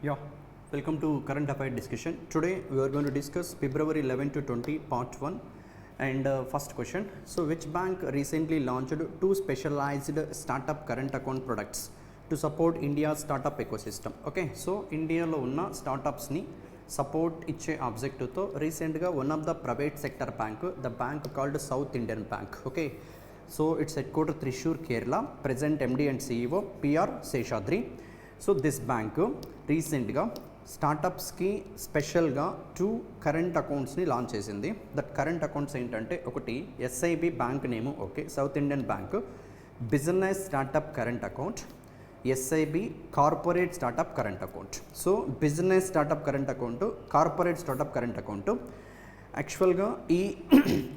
Yeah, welcome to current affair discussion. Today we are going to discuss February 11 to 20 part 1 and first question. So which bank recently launched two specialized startup current account products to support India's startup ecosystem? Okay, so India lo unna startups ni support ఇచ్చే ఆబ్జెక్టివ్తో రీసెంట్గా one of the private sector bank the bank called South Indian bank. Okay, so it's head quarter Thrissur Kerala, present MD and CEO PR Seshadri. So this bank రీసెంట్గా స్టార్టప్స్కి స్పెషల్గా 2 current అకౌంట్స్ని launch చేసింది. That current accounts ఏంటంటే, ఒకటి SIB bank నేము, okay, south Indian bank business startup current account, SIB corporate startup current account. So business startup current account, corporate startup current account. యాక్చువల్గా ఈ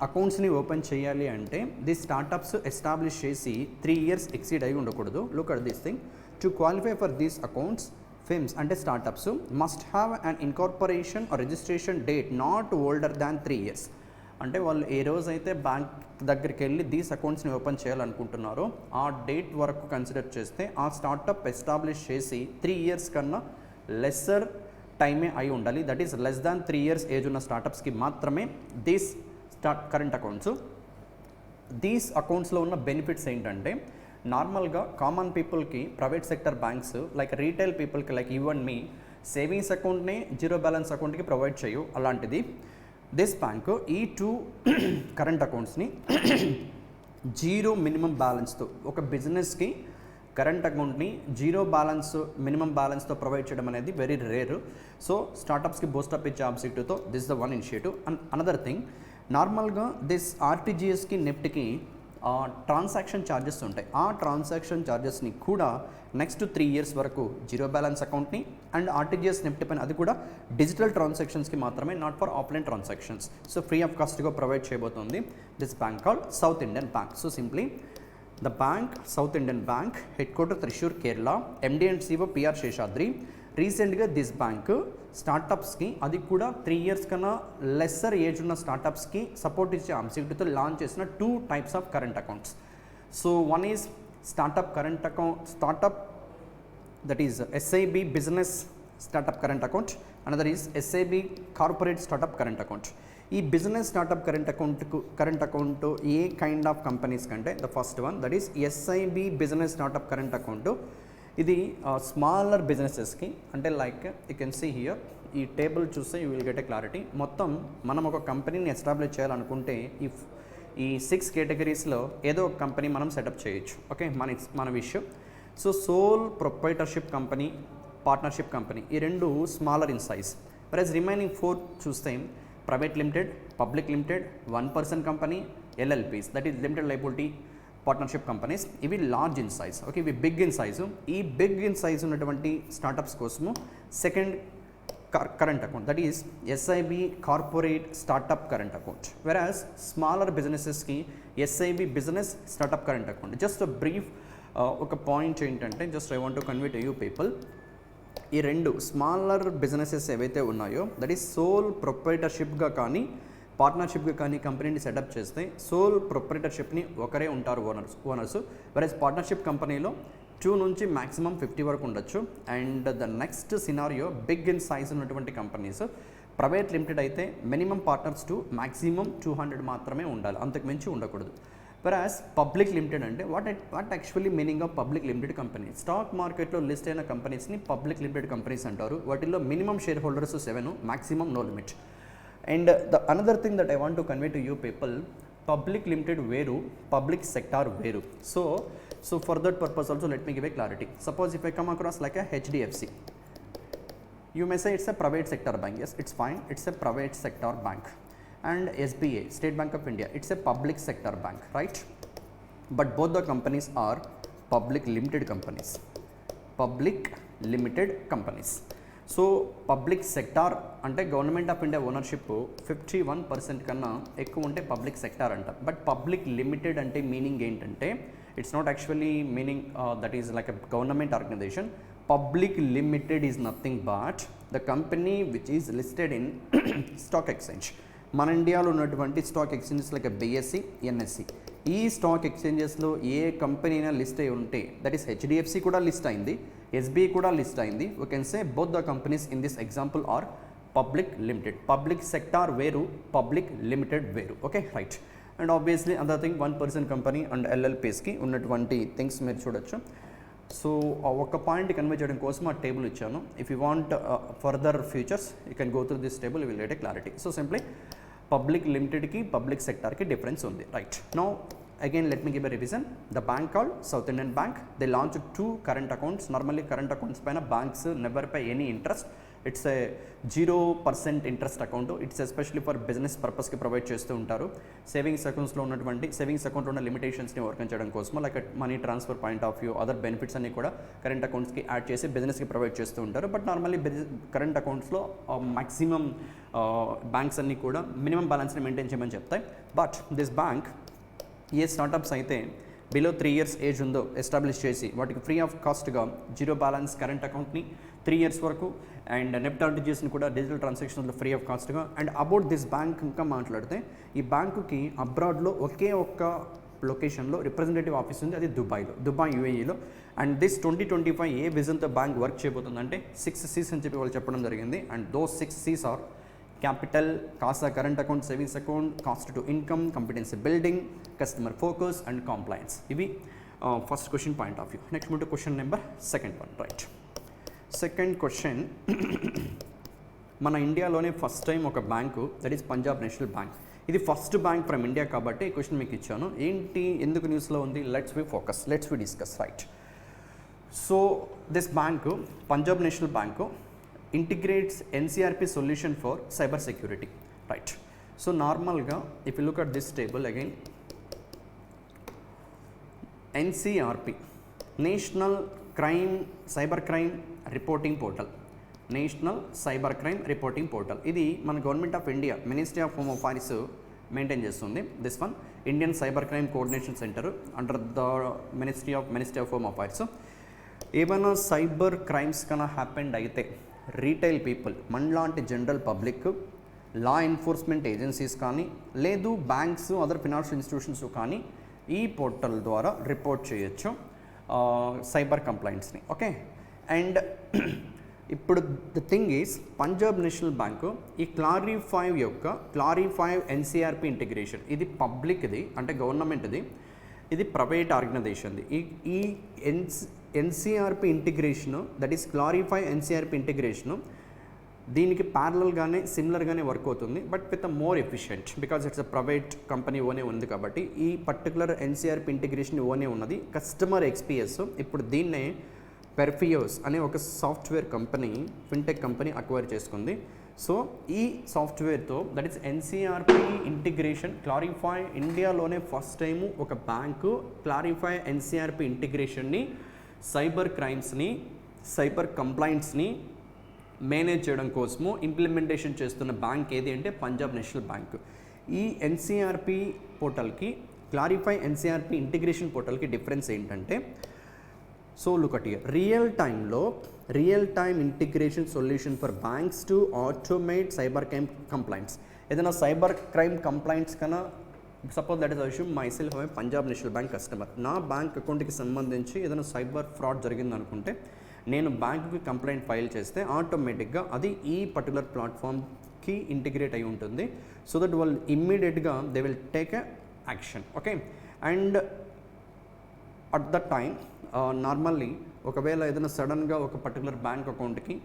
అకౌంట్స్ని open చేయాలి అంటే the startups establish చేసి 3 years exceed అయి ఉండకూడదు. Look at this thing. To qualify for these accounts, firms అంటే startups must have an incorporation or registration date not older than 3 years. అంటే వాళ్ళు ఏ రోజైతే బ్యాంక్ దగ్గరికి వెళ్ళి దీస్ అకౌంట్స్ని ఓపెన్ చేయాలనుకుంటున్నారో ఆ డేట్ వరకు కన్సిడర్ చేస్తే ఆ స్టార్టప్ ఎస్టాబ్లిష్ చేసి 3 years కన్నా లెస్సర్ టైమే అయి ఉండాలి. That is less than 3 years age ఉన్న స్టార్టప్స్కి మాత్రమే దీస్ కరెంట్ అకౌంట్స్. దీస్ అకౌంట్స్లో ఉన్న బెనిఫిట్స్ ఏంటంటే, నార్మల్గా కామన్ పీపుల్కి private sector banks like retail పీపుల్కి like you and me savings అకౌంట్ని జీరో బ్యాలెన్స్ అకౌంట్కి ప్రొవైడ్ చేయు. అలాంటిది దిస్ బ్యాంక్ ఈ 2 కరెంట్ అకౌంట్స్ని జీరో మినిమం బ్యాలెన్స్తో, ఒక బిజినెస్కి కరెంట్ అకౌంట్ని జీరో బ్యాలెన్స్ మినిమం బ్యాలెన్స్తో ప్రొవైడ్ చేయడం అనేది వెరీ రేర్. సో స్టార్టప్స్కి బూస్టప్ ఇచ్చే ఆబ్జెక్టివ్తో this the one initiative. And another thing, నార్మల్గా దిస్ ఆర్టీజీఎస్కి నెఫ్ట్కి ట్రాన్సాక్షన్ ఛార్జెస్ ఉంటాయి. ఆ ట్రాన్సాక్షన్ ఛార్జెస్ని కూడా నెక్స్ట్ 3 years వరకు జీరో బ్యాలెన్స్ అకౌంట్ని అండ్ ఆర్టీజీఎస్ నెఫ్ట్ పైన అది కూడా డిజిటల్ ట్రాన్సాక్షన్స్కి మాత్రమే, not for offline transactions. So free of కాస్ట్గా ప్రొవైడ్ చేయబోతుంది this bank called South Indian Bank. So simply the bank South Indian Bank, headquarter Thrissur Kerala, MD and CEO P R Seshadri. రీసెంట్గా this bank స్టార్టప్స్కి, అది కూడా 3 years కన్నా lesser age ఉన్న స్టార్టప్స్కి support ఇచ్చే ఆబ్జెక్టివ్తో launch చేసిన 2 types of current accounts. So one is startup current account, startup that is SIB business startup current account, another is SIB corporate startup current account. ఈ business startup current account ఏ kind of companies కంటే, the first one that is SIB business startup current account. ఇది smaller బిజినెసెస్కి, అంటే like you can see here, ఈ table చూస్తే you will get a clarity. మొత్తం మనం ఒక కంపెనీని ఎస్టాబ్లిష్ చేయాలనుకుంటే ఈ 6 కేటగిరీస్లో ఏదో ఒక కంపెనీ మనం సెటప్ చేయొచ్చు. ఓకే, మన విషయం. So sole proprietorship company, partnership company, ఈ 2 smaller in size. Versus remaining 4 చూస్తే private limited, public limited, 1-person company, LLPs that is limited liability partnership companies. ఇవి లార్జ్ ఇన్ సైజ్. ఓకే, ఇవి big in size. ఈ big in size ఉన్నటువంటి startups కోసము second current account that is SIB corporate startup current account. Versus smaller బిజినెసెస్కి SIB business startup current account. Just brief ఒక point ఏంటంటే, just I want to convey to you people, ఈ 2 smaller businesses ఏవైతే ఉన్నాయో that is soul ప్రొప్రైటర్షిప్గా కానీ పార్ట్నర్షిప్గా కానీ కంపెనీని setup చేస్తే సోల్ ప్రొప్రైటర్షిప్ని ఒకరే ఉంటారు ఓనర్స్. వెరస్ పార్ట్నర్షిప్ కంపెనీలో 2 నుంచి మ్యాక్సిమం 50 వరకు ఉండొచ్చు. And the next scenario big in size ఉన్నటువంటి కంపెనీస్, ప్రైవేట్ లిమిటెడ్ అయితే మినిమం పార్ట్నర్స్ టు మ్యాక్సిమం 200 మాత్రమే ఉండాలి, అంతకు మించి ఉండకూడదు. వెరాస్ పబ్లిక్ లిమిటెడ్ అంటే what actually meaning of public limited company? Stock మార్కెట్లో లిస్ట్ అయిన కంపెనీస్ని పబ్లిక్ లిమిటెడ్ కంపెనీస్ అంటారు. వాటిల్లో minimum share holders 7, maximum no limit. And the another thing that I want to convey to you people, public limited వేరు, public sector వేరు. So for that purpose also let me give a clarity. Suppose if I come across like a HDFC, you may say it's a private sector bank. Yes, it's fine, it's a private sector bank. And SBA, State Bank of India, it's a public sector bank, right? But both the companies are public limited companies. So public sector అంటే government of India ownership 51% కన్నా ఎక్కువ ఉంటే public sector అంట. But public limited అంటే meaning ఏంటంటే, it's not actually meaning that is like a government organisation. Public limited is nothing but the company which is listed in stock exchange. మన ఇండియాలో ఉన్నటువంటి stock exchanges like BSE, NSE, ఈ stock ఎక్స్చేంజెస్లో ఏ company అయినా list అయి ఉంటే, that is HDFC కూడా లిస్ట్ అయింది, SBI కూడా లిస్ట్ అయింది. We can say both the companies in this example are public limited. Public sector వేరు, పబ్లిక్ లిమిటెడ్ వేరు. Okay right. And obviously other thing 1% company and LLPsకి ఉన్నటువంటి థింగ్స్ మీరు చూడొచ్చు. సో ఒక పాయింట్ కన్వే చేయడం కోసం ఆ టేబుల్ ఇచ్చాను. If you want further futures you can go through this table, will get a clarity. So simply public లిమిటెడ్కి పబ్లిక్ సెక్టార్కి డిఫరెన్స్ ఉంది. Right. Now again let me give a revision. The bank called South Indian Bank, they launched 2 current accounts. Normally current accounts paina banks never pay any interest. It's a 0% interest account. It's especially for business purpose ki provide chestu untaru. Savings accounts lo unnatuvanti savings account lo unna limitations ni overcome cheyadam kosam like money transfer point of view other benefits anni kuda current accounts ki add chesi business ki provide chestu untaru. But normally current accounts lo maximum banks anni kuda minimum balance ni maintain cheyamani cheptayi. But this bank ఏ startups అయితే below 3 years age ఉందో establish చేసి వాటికి free of కాస్ట్గా zero balance current అకౌంట్ని 3 years వరకు and net ఆర్టీజీఎస్ని కూడా డిజిటల్ ట్రాన్సాక్షన్స్లో ఫ్రీ ఆఫ్ కాస్ట్గా. అండ్ అబౌట్ దిస్ బ్యాంక్ ఇంకా మాట్లాడితే ఈ బ్యాంకుకి అబ్రాడ్లో ఒకే ఒక్క లొకేషన్లో రిప్రజెంటేటివ్ ఆఫీస్ ఉంది, అది దుబాయ్ UAEలో. అండ్ దిస్ 2025 ఏ విజన్తో బ్యాంక్ వర్క్ చేయబోతుందంటే 6 C's అని చెప్పి వాళ్ళు చెప్పడం జరిగింది. And those 6 C's are capital, CASA current account, savings account, cost to income, competency building, customer focus and compliance. Ivi first question point of view. Next move to question number second one. Right. Second question. మన ఇండియాలోనే first time ఒక bank that is Punjab National Bank. ఇది first bank from India కాబట్టి ఈ question మీకు ఇచ్చాను. ఏంటి ఎందుకు న్యూస్లో ఉంది? Let's we focus, let's we discuss. Right. So this bank Punjab National Bank integrates NCRP solution for cybersecurity. Right. So normalga if you look at this table again, NCRP National Cyber Crime Reporting Portal, National Cyber Crime Reporting Portal. ఇది మన government of India ministry of home affairs maintain చేస్తుంది. This one Indian cyber crime coordination centre under the ministry of home affairs. ఏమైనా cyber crimes కన్నా happened అయితే retail people మనలాంటి general public, law enforcement agencies కానీ లేదు banks other financial institutions కానీ ఈ portal ద్వారా రిపోర్ట్ చేయొచ్చు సైబర్ కంప్లైంట్స్ని. ఓకే. అండ్ ఇప్పుడు the thing is Punjab National Bank ఈ క్లారిఫై NCRP ఇంటిగ్రేషన్ ఇది పబ్లిక్ది అంటే గవర్నమెంట్ది, ఇది ప్రైవేట్ ఆర్గనైజేషన్ది. ఈ NCRP integration that is clarify NCRP integration దీనికి ప్యారలల్గానే సిమిలర్గానే వర్క్ అవుతుంది, but with a more efficient because it's a private company ఓనే ఉంది కాబట్టి ఈ పర్టికులర్ NCRP ఇంటిగ్రేషన్ ఓనే ఉన్నది. కస్టమర్ ఎక్స్పీరియన్స్ ఇప్పుడు దీన్నే పెర్ఫియోస్ అనే ఒక software company fintech company acquire చేసుకుంది. సో ఈ సాఫ్ట్వేర్తో that is NCRP integration clarify ఇండియాలోనే ఫస్ట్ టైము ఒక బ్యాంకు క్లారిఫై NCRP ఇంటిగ్రేషన్ని సైబర్ క్రైమ్స్ని సైబర్ కంప్లైంట్స్ని మేనేజ్ చేయడం కోసము ఇంప్లిమెంటేషన్ చేస్తున్న బ్యాంక్ ఏది అంటే పంజాబ్ నేషనల్ బ్యాంక్. ఈ NCRP పోర్టల్కి క్లారిఫై NCRP ఇంటిగ్రేషన్ పోర్టల్కి డిఫరెన్స్ ఏంటంటే, so look at here, real time integration solution for banks to automate cyber crime complaints. ఏదైనా సైబర్ క్రైమ్ కంప్లైంట్స్ కన్నా suppose that is assume my self I Punjab National bank customer, నా bank అకౌంట్కి సంబంధించి ఏదైనా cyber fraud జరిగిందనుకుంటే నేను బ్యాంకుకి complaint file చేస్తే ఆటోమేటిక్గా అది ఈ పర్టికులర్ ప్లాట్ఫామ్కి ఇంటిగ్రేట్ అయి ఉంటుంది. సో దట్ వాళ్ళు ఇమ్మీడియట్గా they will take a action. Okay. And at the time normally ఒకవేళ ఏదైనా సడన్గా ఒక పర్టికులర్ బ్యాంక్ అకౌంట్కి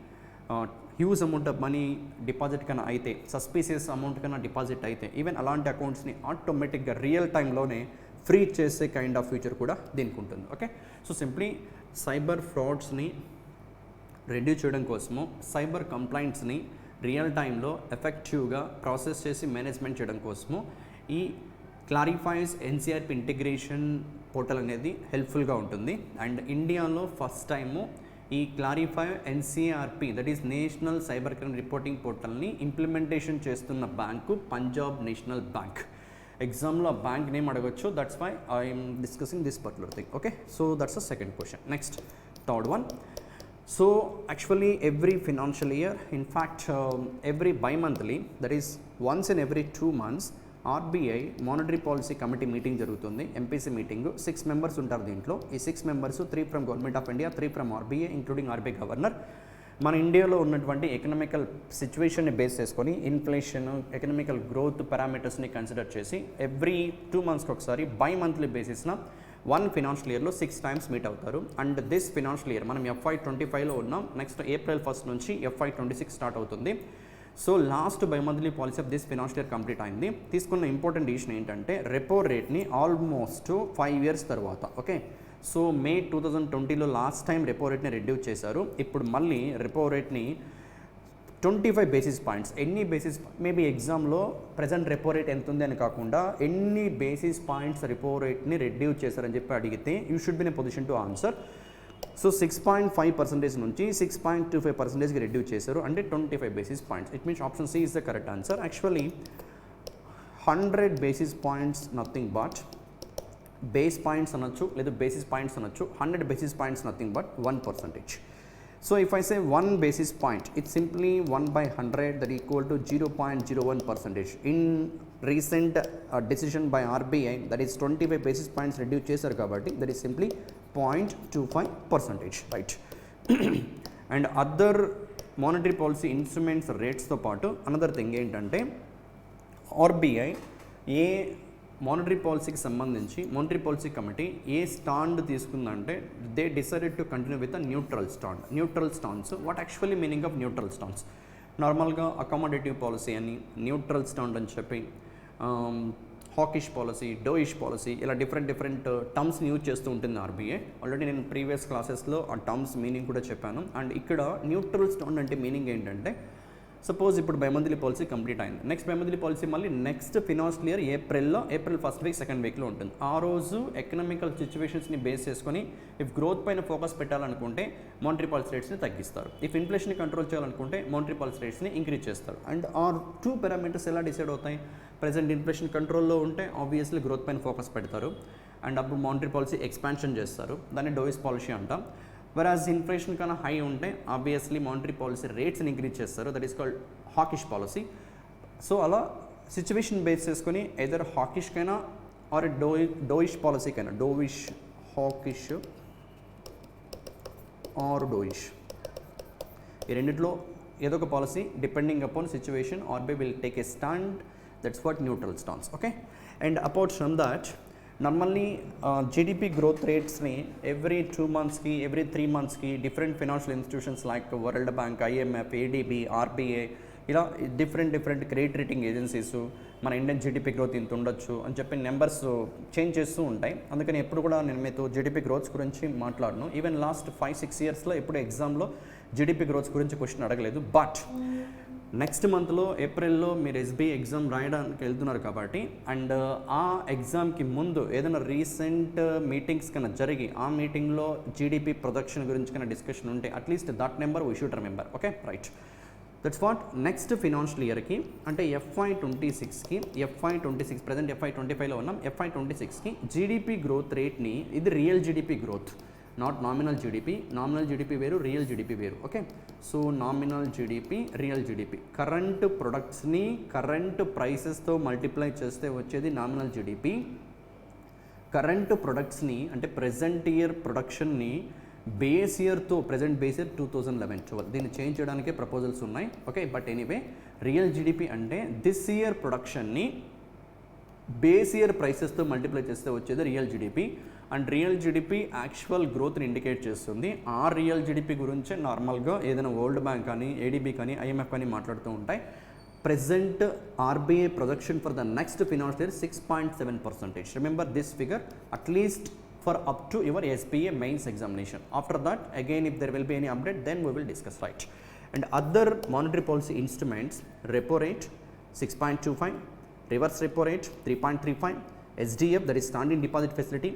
huge amount of money deposit కన్నా అయితే, సస్పీషియస్ అమౌంట్ కన్నా డిపాజిట్ అయితే, ఈవెన్ అలాంటి అకౌంట్స్ని ఆటోమేటిక్గా రియల్ టైంలోనే ఫ్రీ చేసే కైండ్ ఆఫ్ ఫీచర్ కూడా దీనికి ఉంటుంది. ఓకే. సో సింప్లీ సైబర్ ఫ్రాడ్స్ని రెడ్యూస్ చేయడం కోసము సైబర్ కంప్లైంట్స్ని రియల్ టైంలో ఎఫెక్టివ్గా ప్రాసెస్ చేసి మేనేజ్మెంట్ చేయడం కోసము ఈ క్లారిఫైస్ NCRP ఇంటిగ్రేషన్ పోర్టల్ అనేది హెల్ప్ఫుల్గా ఉంటుంది. అండ్ ఇండియాలో ఫస్ట్ టైము ఈ clarify NCRP that is national cyber crime reporting పోర్టల్ని ఇంప్లిమెంటేషన్ చేస్తున్న బ్యాంకు పంజాబ్ నేషనల్ బ్యాంక్. ఎగ్జామ్లో బ్యాంక్ నేమ్ అడగచ్చు, that's why I'm discussing this particular thing. Okay. So that's a second question. Next third one. So actually every financial year, in fact every bi-monthly, that is once in every 2 months, RBI monetary policy committee meeting జరుగుతుంది, MPC meeting. 6 members ఉంటారు దీంట్లో. ఈ 6 members 3 from government of India, 3 from RBI including RBI governor. మన ఇండియాలో ఉన్నటువంటి economical సిచ్యువేషన్ని base చేసుకొని inflation, economical growth పారామీటర్స్ని consider చేసి ఎవ్రీ 2 మంత్స్కి ఒకసారి బై మంత్లీ బేసిస్న 1 ఫినాన్షియల్ ఇయర్లో 6 టైమ్స్ మీట్ అవుతారు. అండ్ దిస్ ఫినాన్షియల్ ఇయర్ మనం FY25లో ఉన్నాం. నెక్స్ట్ April 1 నుంచి FY26 స్టార్ట్ అవుతుంది. So last by monthly policy of this financial year complete అయింది. తీసుకున్న ఇంపార్టెంట్ డిసిషన్ ఏంటంటే రెపో రేట్ని ఆల్మోస్ట్ 5 ఇయర్స్ తర్వాత, ఓకే, సో మే 2020లో లాస్ట్ టైం రెపో రేట్ని రెడ్యూస్ చేశారు. ఇప్పుడు మళ్ళీ రెపో రేట్ని 25 బేసిస్ పాయింట్స్, ఎన్ని బేసిస్, మేబీ ఎగ్జామ్లో ప్రజెంట్ రెపో రేట్ ఎంత ఉంది అని కాకుండా ఎన్ని బేసిస్ పాయింట్స్ రెపో రేట్ని రెడ్యూస్ చేశారని చెప్పి అడిగితే you should be in a position to answer. So 6.5% నుంచి 6.25%కి రెడ్యూస్ చేశారు, అంటే 25 basis points. It means option C is the correct answer. Actually 100 basis points nothing but, base points అనొచ్చు లేదా బేసిస్ పాయింట్స్ అనొచ్చు. 100 basis points nothing but 1%. So if I say 1 basis point, it's simply 1/100 that equal to 0.01%. In recent decision by RBI, that is 25 basis points reduce చేశారు కాబట్టి that is simply 0.25%, right? And other monetary policy instruments రేట్స్తో పాటు another thing ఏంటంటే RBI ఏ monetary పాలసీకి సంబంధించి monetary policy committee ఏ stand తీసుకుందంటే they decided to continue with a neutral stand. Neutral stands, what actually meaning of neutral stands? నార్మల్గా accommodative policy అని, న్యూట్రల్ స్టాండ్ అని చెప్పి, హాకిష్ పాలసీ, డోయిష్ పాలసీ, ఇలా డిఫరెంట్ టర్మ్స్ని యూజ్ చేస్తూ ఉంటుంది ఆర్బీఐ. ఆల్రెడీ నేను ప్రీవియస్ క్లాసెస్లో ఆ టర్మ్స్ మీనింగ్ కూడా చెప్పాను. అండ్ ఇక్కడ న్యూట్రల్ స్టాండ్ అంటే మీనింగ్ ఏంటంటే సపోజ్ ఇప్పుడు బై మంత్లీ పాలసీ కంప్లీట్ అయింది, నెక్స్ట్ బై మంత్లీ పాలసీ మళ్ళీ next financial year April 1st week, 2nd వీక్లో ఉంటుంది. ఆ రోజు ఎకనామికల్ సిచ్యువేషన్స్ని బేస్ చేసుకొని ఇఫ్ గ్రోత్ పైన ఫోకస్ పెట్టాలనుకుంటే మానిటరీ పాలసీ రేట్స్ని తగ్గిస్తారు. ఇఫ్ ఇన్ఫ్లేషన్ని కంట్రోల్ చేయాలనుకుంటే మానిటరీ పాలసీ రేట్స్ని ఇంక్రీజ్ చేస్తారు. అండ్ ఆర్ 2 పారామీటర్స్ ఎలా డిసైడ్ అవుతాయి? ప్రజెంట్ ఇన్ఫ్లేషన్ కంట్రోల్లో ఉంటే ఆబ్వియస్లీ గ్రోత్ పైన ఫోకస్ పెడతారు అండ్ అప్పుడు మానిటరీ పాలసీ ఎక్స్పాన్షన్ చేస్తారు, దాన్ని డోయిస్ పాలసీ అంటాం. whereas ఇన్ఫ్లేషన్ కన్నా హై ఉంటే ఆబ్వియస్లీ మానిటరీ పాలసీ రేట్స్ని ఇంక్రీజ్ చేస్తారు, that is called hawkish policy. So అలా సిచ్యువేషన్ బేస్ చేసుకొని ఎదర్ హాకిష్కైనా ఆర్ డోయిష్ పాలసీకైనా, హాకిష్ ఆర్ డోయిష్, ఈ రెండిట్లో ఏదో ఒక policy depending upon situation RBI will take a stand, that's what neutral stands, okay. And apart from that normally GDP growth రేట్స్ని ఎవ్రీ 2 monthsకి, every 3 monthsకి different financial institutions like World Bank, IMF, ADB, RBI, ఇలా different credit rating agencies మన Indian GDP growth ఇంత ఉండొచ్చు అని చెప్పి numbers change చేస్తూ ఉంటాయి. అందుకని ఎప్పుడు కూడా నేను మీతో జీడిపి గ్రోత్స్ గురించి మాట్లాడను. ఈవెన్ లాస్ట్ 5-6 yearsలో ఎప్పుడు ఎగ్జామ్లో జీడిపి గ్రోత్స్ గురించి క్వశ్చన్ అడగలేదు. బట్ నెక్స్ట్ మంత్లో ఏప్రిల్లో మీరు SBI ఎగ్జామ్ రాయడానికి వెళ్తున్నారు కాబట్టి, అండ్ ఆ ఎగ్జామ్కి ముందు ఏదైనా రీసెంట్ మీటింగ్స్ కన్నా జరిగి ఆ మీటింగ్లో జీడిపి ప్రొజెక్షన్ గురించి కన్నా డిస్కషన్ ఉంటే at least that number we should remember, okay, right. That's what next financial ఇయర్కి అంటే FY26కి, ప్రజెంట్ FY25లో ఉన్నాం, FY26కి జీడిపి గ్రోత్ రేట్ని, ఇది real GDP growth, not nominal GDP. Nominal GDP వేరు, రియల్ జీడిపి వేరు, okay. So nominal GDP, real GDP, current ప్రొడక్ట్స్ని current ప్రైసెస్తో multiply చేస్తే వచ్చేది నామినల్ జీడిపి. కరెంట్ ప్రొడక్ట్స్ని అంటే ప్రజెంట్ ఇయర్ ప్రొడక్షన్ని బేస్ ఇయర్తో, ప్రజెంట్ బేస్ ఇయర్ 2011-12, దీన్ని చేంజ్ చేయడానికే ప్రపోజల్స్ ఉన్నాయి, okay. But anyway real GDP అంటే దిస్ ఇయర్ ప్రొడక్షన్ని బేస్ ఇయర్ ప్రైసెస్తో మల్టిప్లై చేస్తే వచ్చేది real GDP. And real GDP actual గ్రోత్ని indicate చేస్తుంది. ఆ రియల్ జీడిపి గురించే నార్మల్గా ఏదైనా వరల్డ్ బ్యాంక్ కానీ, ADB కానీ, IMF కానీ మాట్లాడుతూ ఉంటాయి. Present RBI projection for the next financial year 6.7%. Remember this figure at least for up to your SBA mains examination. After that, again if there will be any update, then we will discuss, right. And other monetary policy instruments, repo rate 6.25, reverse repo rate 3.35, SDF, that is standing deposit facility,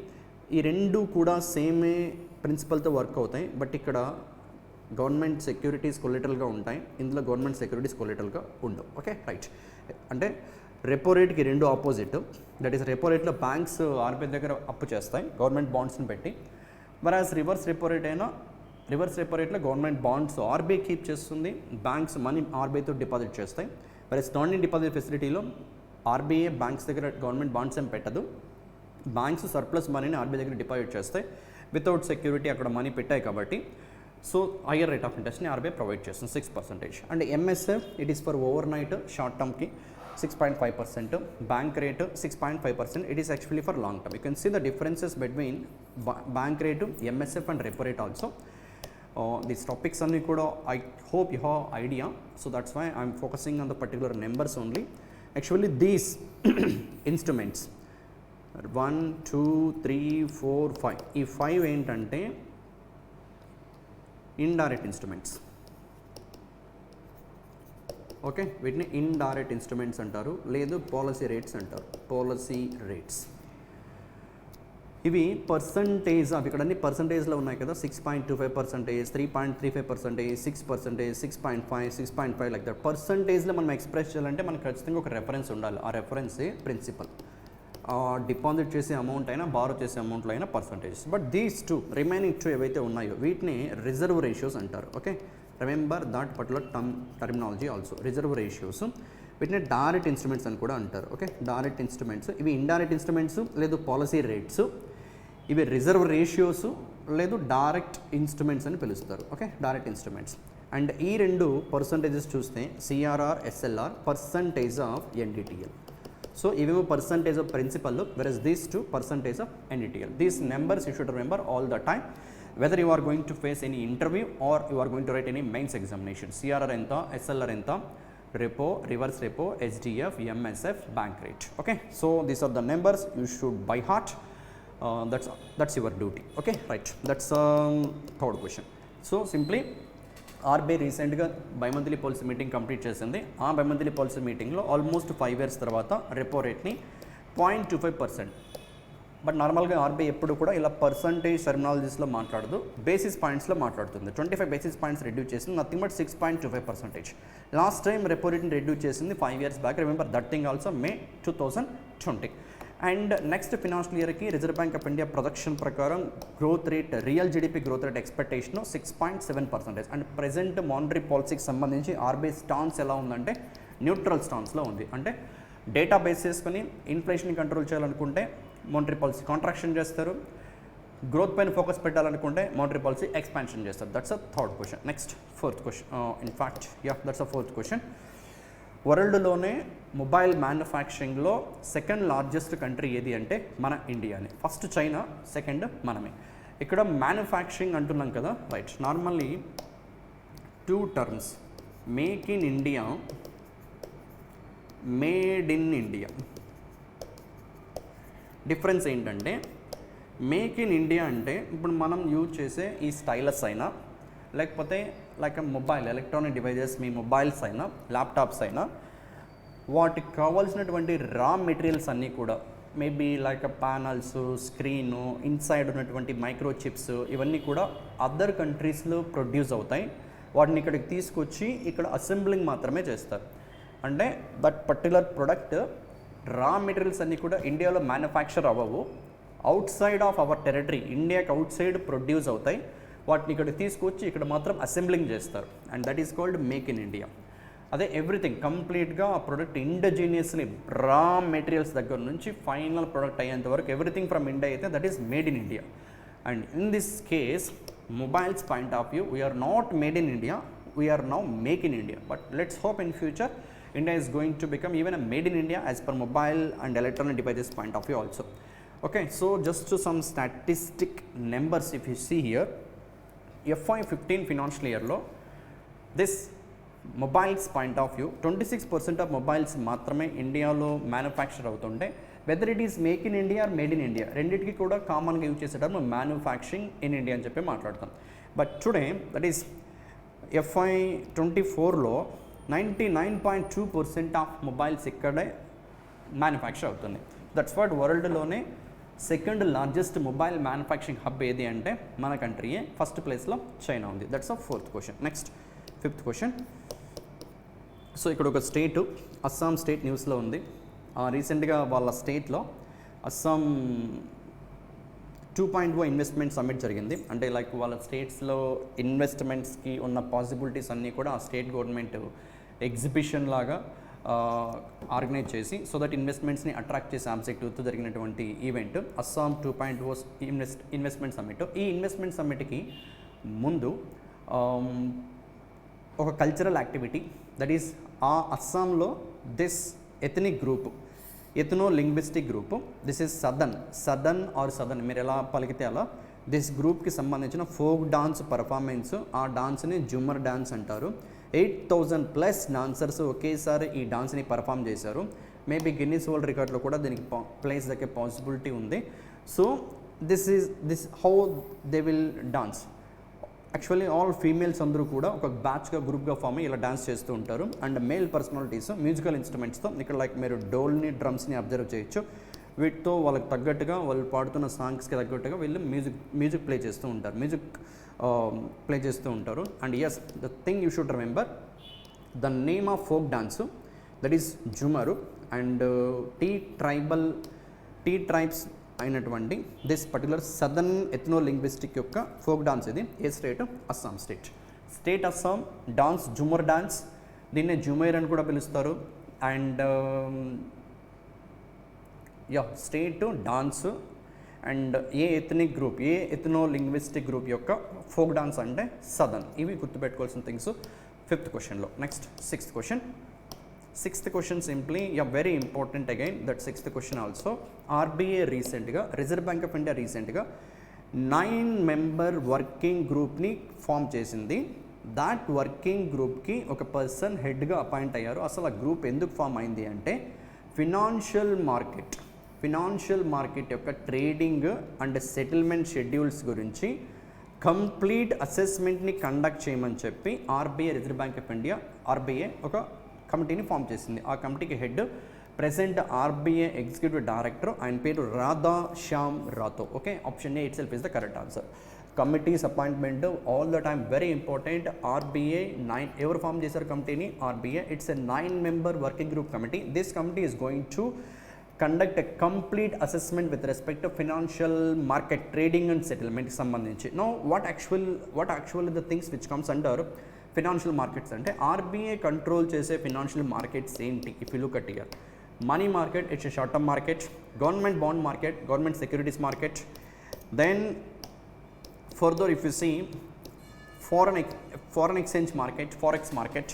ఈ రెండు కూడా సేమే ప్రిన్సిపల్తో work అవుతాయి. But ఇక్కడ government securities కొలెటరల్గా ఉంటాయి, ఇందులో government securities కొలెటరల్గా ఉండవు, okay, right. అంటే రెపో రేట్కి రెండు ఆపోజిట్, దట్ ఈస్ రెపో రేట్లో బ్యాంక్స్ RBI దగ్గర అప్పు చేస్తాయి గవర్నమెంట్ బాండ్స్ని పెట్టి, వరాస్ రివర్స్ రెపో రేట్లో గవర్నమెంట్ బాండ్స్ RBI కీప్ చేస్తుంది, బ్యాంక్స్ మనీ RBIతో డిపాజిట్ చేస్తాయి. వరాస్ స్టాండింగ్ డిపాజిట్ ఫెసిలిటీలో ఆర్బీఐ బ్యాంక్స్ దగ్గర గవర్నమెంట్ బాండ్స్ ఏం పెట్టదు, బ్యాంక్స్ సర్ప్లస్ మనీని ఆర్బీఐ దగ్గర డిపాజిట్ చేస్తాయి వితౌట్ సెక్యూరిటీ అక్కడ మనీ పెట్టాయి కాబట్టి. సో హయ్యర్ రేట్ ఆఫ్ ఇంట్రెస్ట్ని ఆర్బీఐ ప్రొవైడ్ చేస్తుంది 6%. And MSF it is for over night short టర్మ్కి 6.5%, bank rate 6.5%, it is actually for long term. You can see the differences between bank rate, MSF and repo rate also. These topics అన్ని కూడా I hope you have idea, so that's why I'm focusing on the particular numbers only. Actually these instruments 1 2 3 4 5 ఈ 5 ఏంటంటే indirect instruments. Okay, వీటిని indirect instruments అంటారు, లేదు policy rates అంటారు, policy rates. ఇవి percentage, అవి ఇక్కడ అన్ని పర్సంటేజ్లో ఉన్నాయి కదా, 6.25%, 3.35%, 6%, 6.5, 6.5 లైక్ దట్. పర్సంటేజ్లో మనం ఎక్స్ప్రెస్ చేయాలంటే మనకు ఖచ్చితంగా ఒక రెఫరెన్స్ ఉండాలి, ఆ రెఫరెన్సే ప్రిన్సిపల్. డిపాజిట్ చేసే అమౌంట్ అయినా బారో చేసే అమౌంట్లో అయినా percentage. But these two remaining two ఏవైతే ఉన్నాయో వీటిని రిజర్వ్ రేషియోస్ అంటారు. Okay, remember that particular terminology also, reserve ratios. వీటిని డైరెక్ట్ ఇన్స్ట్రుమెంట్స్ అని కూడా అంటారు. Okay, direct instruments. ఇవి ఇండైరెక్ట్ ఇన్స్ట్రుమెంట్స్, లేదు పాలసీ రేట్స్. ఇవి రిజర్వ్ రేషియోస్, లేదు డైరెక్ట్ ఇన్స్ట్రుమెంట్స్ అని పిలుస్తారు. Okay, direct instruments. అండ్ ఈ రెండు పర్సంటేజెస్ చూస్తే CRR, SLR, percentage of NDTL. So ఇవేమో percentage of principal, versus these two percentage of NDTL. These numbers you should remember all the time, whether you are going to face any interview or you are going to write any mains examination. CRR ఎంత, SLR ఎంత, repo, reverse repo, SDF, MSF, bank rate. Okay, so these are the numbers you should by heart. That's your duty. Okay, right, that's third question. So simply RBI రీసెంట్గా బైమంత్లీ policy meeting complete చేసింది. ఆ బైమంత్లీ policy మీటింగ్లో almost 5 years తర్వాత repo రేట్ని 0.25%. But నార్మల్గా RBI ఎప్పుడు కూడా ఇలా percentage టర్మినాలజీస్లో మాట్లాడదు, బేసిస్ పాయింట్స్లో మాట్లాడుతుంది. 25 basis points రెడ్యూస్ చేసింది, nothing but 6.25%. Last time repo రేట్ని రెడ్యూస్ చేసింది 5 years back, remember that thing also, May 2020. And next financial ఇయర్కి reserve bank of India projection ప్రకారం growth rate, real GDP growth rate expectation 6.7%. And present monetary పాలసీకి సంబంధించి RBI stance ఎలా ఉందంటే neutral స్టాన్స్లో ఉంది. అంటే డేటా బేస్ చేసుకొని ఇన్ఫ్లేషన్ కంట్రోల్ చేయాలనుకుంటే మానిటరీ పాలసీ కాంట్రాక్షన్ చేస్తారు, గ్రోత్ పైన ఫోకస్ పెట్టాలనుకుంటే మానిటరీ పాలసీ ఎక్స్పాన్షన్ చేస్తారు. That's a third question. Next fourth question, in fact that's a fourth question. వరల్డ్లోనే మొబైల్ మ్యానుఫ్యాక్చరింగ్లో సెకండ్ లార్జెస్ట్ కంట్రీ ఏది అంటే మన ఇండియానే. ఫస్ట్ చైనా, సెకండ్ మనమే. ఇక్కడ మ్యానుఫ్యాక్చరింగ్ అంటున్నాం కదా, right. Normally 2 terms, make in India, made in India. Difference ఏంటంటే మేక్ ఇన్ ఇండియా అంటే ఇప్పుడు మనం యూజ్ చేసే ఈ స్టైలస్ అయినా, లేకపోతే లైక్ మొబైల్ ఎలక్ట్రానిక్ డివైజెస్, మీ మొబైల్స్ అయినా, ల్యాప్టాప్స్ అయినా, వాటికి కావాల్సినటువంటి రా మెటీరియల్స్ అన్నీ కూడా maybe like panels, screen, inside ఉన్నటువంటి మైక్రో చిప్స్, ఇవన్నీ కూడా అదర్ కంట్రీస్లో ప్రొడ్యూస్ అవుతాయి. వాటిని ఇక్కడికి తీసుకొచ్చి ఇక్కడ అసెంబ్లింగ్ మాత్రమే చేస్తారు. అంటే దట్ పర్టికులర్ ప్రొడక్ట్ రా మెటీరియల్స్ అన్నీ కూడా ఇండియాలో మ్యానుఫ్యాక్చర్ అవ్వవు, out side of our territory, ఇండియాకి అవుట్ సైడ్ ప్రొడ్యూస్ అవుతాయి. వాటిని ఇక్కడ తీసుకొచ్చి ఇక్కడ మాత్రం అసెంబ్లింగ్ చేస్తారు. And that is called make in India. అదే ఎవ్రీథింగ్ కంప్లీట్గా ఆ ప్రొడక్ట్ ఇండిజినియస్లీ రా మెటీరియల్స్ దగ్గర నుంచి ఫైనల్ ప్రొడక్ట్ అయ్యేంత వరకు ఎవ్రీథింగ్ ఫ్రమ్ ఇండియా అయితే that is made in India. And in this case mobiles point of view, we are not made in India, we are now make in India. But let's hope in future India is going to become even a made in India as per mobile and electronic devices point of view also. Okay, so just to some statistic numbers if you see here, FY15 financial year lo this mobiles point of view 26% of mobiles మాత్రమే ఇండియాలో manufacture అవుతుంటే, whether it is make in India or made in India రెండింటికి కూడా కామన్గా use చేసేటప్పుడు manufacturing in India అని చెప్పి మాట్లాడతాం. బట్ టుడే దట్ ఈస్ FY24లో 99.2% ఆఫ్ మొబైల్స్ ఇక్కడే మ్యానుఫ్యాక్చర్ అవుతుంది. దట్స్ వాట్ వరల్డ్లోనే second largest mobile manufacturing hub ఏది అంటే మన కంట్రీయే. ఫస్ట్ ప్లేస్లో చైనా ఉంది. That's a fourth question. Next fifth question. So ఇక్కడ ఒక స్టేటు, అస్సాం స్టేట్ న్యూస్లో ఉంది. రీసెంట్గా వాళ్ళ స్టేట్లో అస్సాం 2.0 ఇన్వెస్ట్మెంట్ సమ్మిట్ జరిగింది. అంటే లైక్ వాళ్ళ స్టేట్స్లో ఇన్వెస్ట్మెంట్స్కి ఉన్న పాసిబిలిటీస్ అన్నీ కూడా ఆ స్టేట్ గవర్నమెంట్ ఎగ్జిబిషన్ లాగా ఆర్గనైజ్ చేసి సో దట్ ఇన్వెస్ట్మెంట్స్ని అట్రాక్ట్ చేసే ఆబ్జెక్టివ్తో జరిగినటువంటి ఈవెంట్ అస్సాం 2.0 ఇన్వెస్ట్మెంట్ సమ్మిట్. ఈ ఇన్వెస్ట్మెంట్ సమ్మిట్కి ముందు ఒక కల్చరల్ యాక్టివిటీ, దట్ ఈస్ ఆ అస్సాంలో this ethnic group, ఎథనో linguistic group, this is Sadan మీరు ఎలా పలికితే అలా, దిస్ గ్రూప్కి సంబంధించిన ఫోక్ డాన్స్ పర్ఫార్మెన్స్, ఆ డాన్స్ని జుమ్మర్ డాన్స్ అంటారు. 8,000+ డాన్సర్స్ ఒకేసారి ఈ డాన్స్ని పర్ఫామ్ చేశారు. మేబీ గిన్నీస్ వరల్డ్ రికార్డ్లో కూడా దీనికి ప్లేస్ దక్కే పాసిబిలిటీ ఉంది. So this how they will dance. Actually all females అందరూ కూడా ఒక బ్యాచ్గా గ్రూప్గా ఫామ్ అయ్యి ఇలా డాన్స్ చేస్తూ ఉంటారు. అండ్ మేల్ పర్సనాలిటీస్ మ్యూజికల్ ఇన్స్ట్రుమెంట్స్తో, ఇక్కడ లైక్ మీరు డోల్ని డ్రమ్స్ని అబ్జర్వ్ చేయొచ్చు. వీటితో వాళ్ళకి తగ్గట్టుగా వాళ్ళు పాడుతున్న సాంగ్స్కి తగ్గట్టుగా వీళ్ళు మ్యూజిక్ ప్లే చేస్తూ ఉంటారు. And yes, the thing you should remember, the name of folk dance that is Jhumur. And tea tribes అయినటువంటి this particular southern ethno linguistic యొక్క ఫోక్ డాన్స్. ఇది ఏ state? Assam state Assam. Dance Jhumur dance, దీన్నే జుమైర్ అని కూడా పిలుస్తారు. And state dance and a ethnic group, a ethno linguistic group యొక్క folk dance అంటే సదర్న్. ఇవి గుర్తుపెట్టుకోవాల్సిన థింగ్స్ 5th క్వశ్చన్లో. Next 6th question simply very important again that 6th question also. RBI రీసెంట్గా, రిజర్వ్ బ్యాంక్ ఆఫ్ ఇండియా రీసెంట్గా 9 member working గ్రూప్ని form చేసింది. That working గ్రూప్కి ఒక పర్సన్ హెడ్గా అపాయింట్ అయ్యారు. అసలు ఆ గ్రూప్ ఎందుకు ఫామ్ అయింది అంటే ఫినాన్షియల్ మార్కెట్ యొక్క ట్రేడింగ్ అండ్ సెటిల్మెంట్ షెడ్యూల్స్ గురించి కంప్లీట్ అసెస్మెంట్ని కండక్ట్ చేయమని చెప్పి RBI, reserve bank of India, RBI ఒక కమిటీని ఫామ్ చేసింది. ఆ కమిటీకి head present RBI executive director, ఆయన పేరు Radha Shyam Ratho. Okay, option A itself is the correct answer. Committees appointment all the time very important. RBI 9 ఎవరు ఫామ్ చేశారు కమిటీని? RBI. It's a 9 member working group committee. This committee is going to conduct a complete assessment with respect to financial market trading and సెటిల్మెంట్కి సంబంధించి. Know what actual the things which comes under financial markets అంటే RBI control చేసే financial markets ఏంటి? If you look at here, money market, it's a short term market, government bond market, government securities market, then further if you see foreign exchange market, forex market,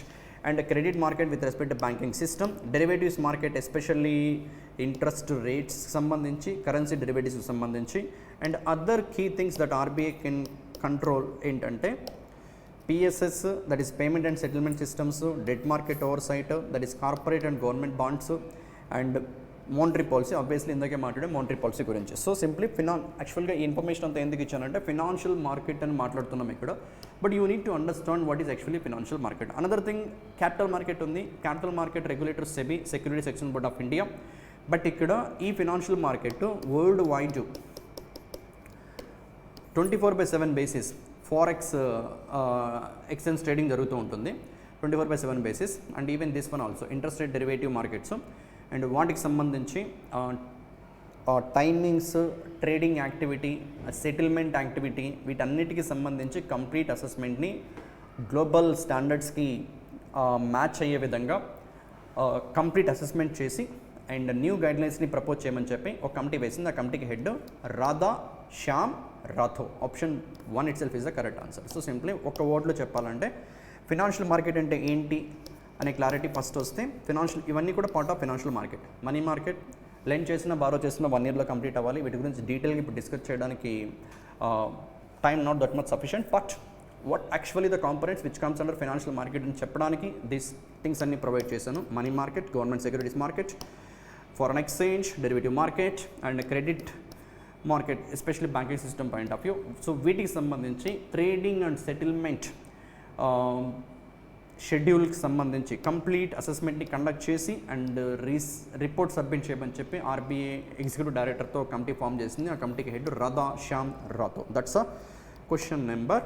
and a credit market with respect to banking system, derivatives market especially interest rates సంబంధించి, currency derivatives సంబంధించి, and other key things that RBI can control ఏంటంటే PSS, that is payment and settlement systems, debt market oversight, that is corporate and government bonds, and monetary policy. Obviously ఇందాకే మాట్లాడే monetary policy గురించి. So simply యాక్చువల్గా ఈ information అంతా ఎందుకు ఇచ్చానంటే financial market అని మాట్లాడుతున్నాం ఇక్కడ. But you need to understand what is actually financial market. Another thing, capital market ఉంది. Capital market regulator SEBI, securities exchange board of India. But ఇక్కడ ఈ financial market worldwide 24/7 basis forex exchange trading జరుగుతూ ఉంటుంది. 24/7 basis. And even this one also interest rate derivative markets. And వాటికి సంబంధించి timings, trading activity, settlement activity, వీటన్నిటికీ సంబంధించి complete అసెస్మెంట్ని గ్లోబల్ స్టాండర్డ్స్కి మ్యాచ్ అయ్యే విధంగా కంప్లీట్ అసెస్మెంట్ చేసి అండ్ న్యూ గైడ్లైన్స్ని ప్రపోజ్ చేయమని చెప్పి ఒక కమిటీ వేసింది. ఆ కమిటీకి head Radha Shyam Ratho. Option 1 itself is the correct answer. So simply ఒక వర్డ్లో చెప్పాలంటే ఫినాన్షియల్ మార్కెట్ అంటే ఏంటి అనే క్లారిటీ ఫస్ట్ వస్తే, ఇవన్నీ కూడా part of financial market. Money market lend చేసిన, బారో చేసిన 1 yearలో కంప్లీట్ అవ్వాలి. వీటి గురించి డీటెయిల్గా ఇప్పుడు డిస్కస్ చేయడానికి time not that much sufficient. But what actually the components which comes under financial market అని చెప్పడానికి దీస్ థింగ్స్ అన్ని ప్రొవైడ్ చేశాను. Money market, government securities market, foreign exchange, derivative market, and credit market, especially banking system point of view. So వీటికి సంబంధించి trading and settlement షెడ్యూల్కి సంబంధించి complete అసెస్మెంట్ని conduct చేసి and report submit చేయమని చెప్పి ఆర్బీఐ ఎగ్జిక్యూటివ్ డైరెక్టర్తో కమిటీ ఫామ్ చేసింది. ఆ కమిటీకి head Radha Shyam Ratho. That's a question number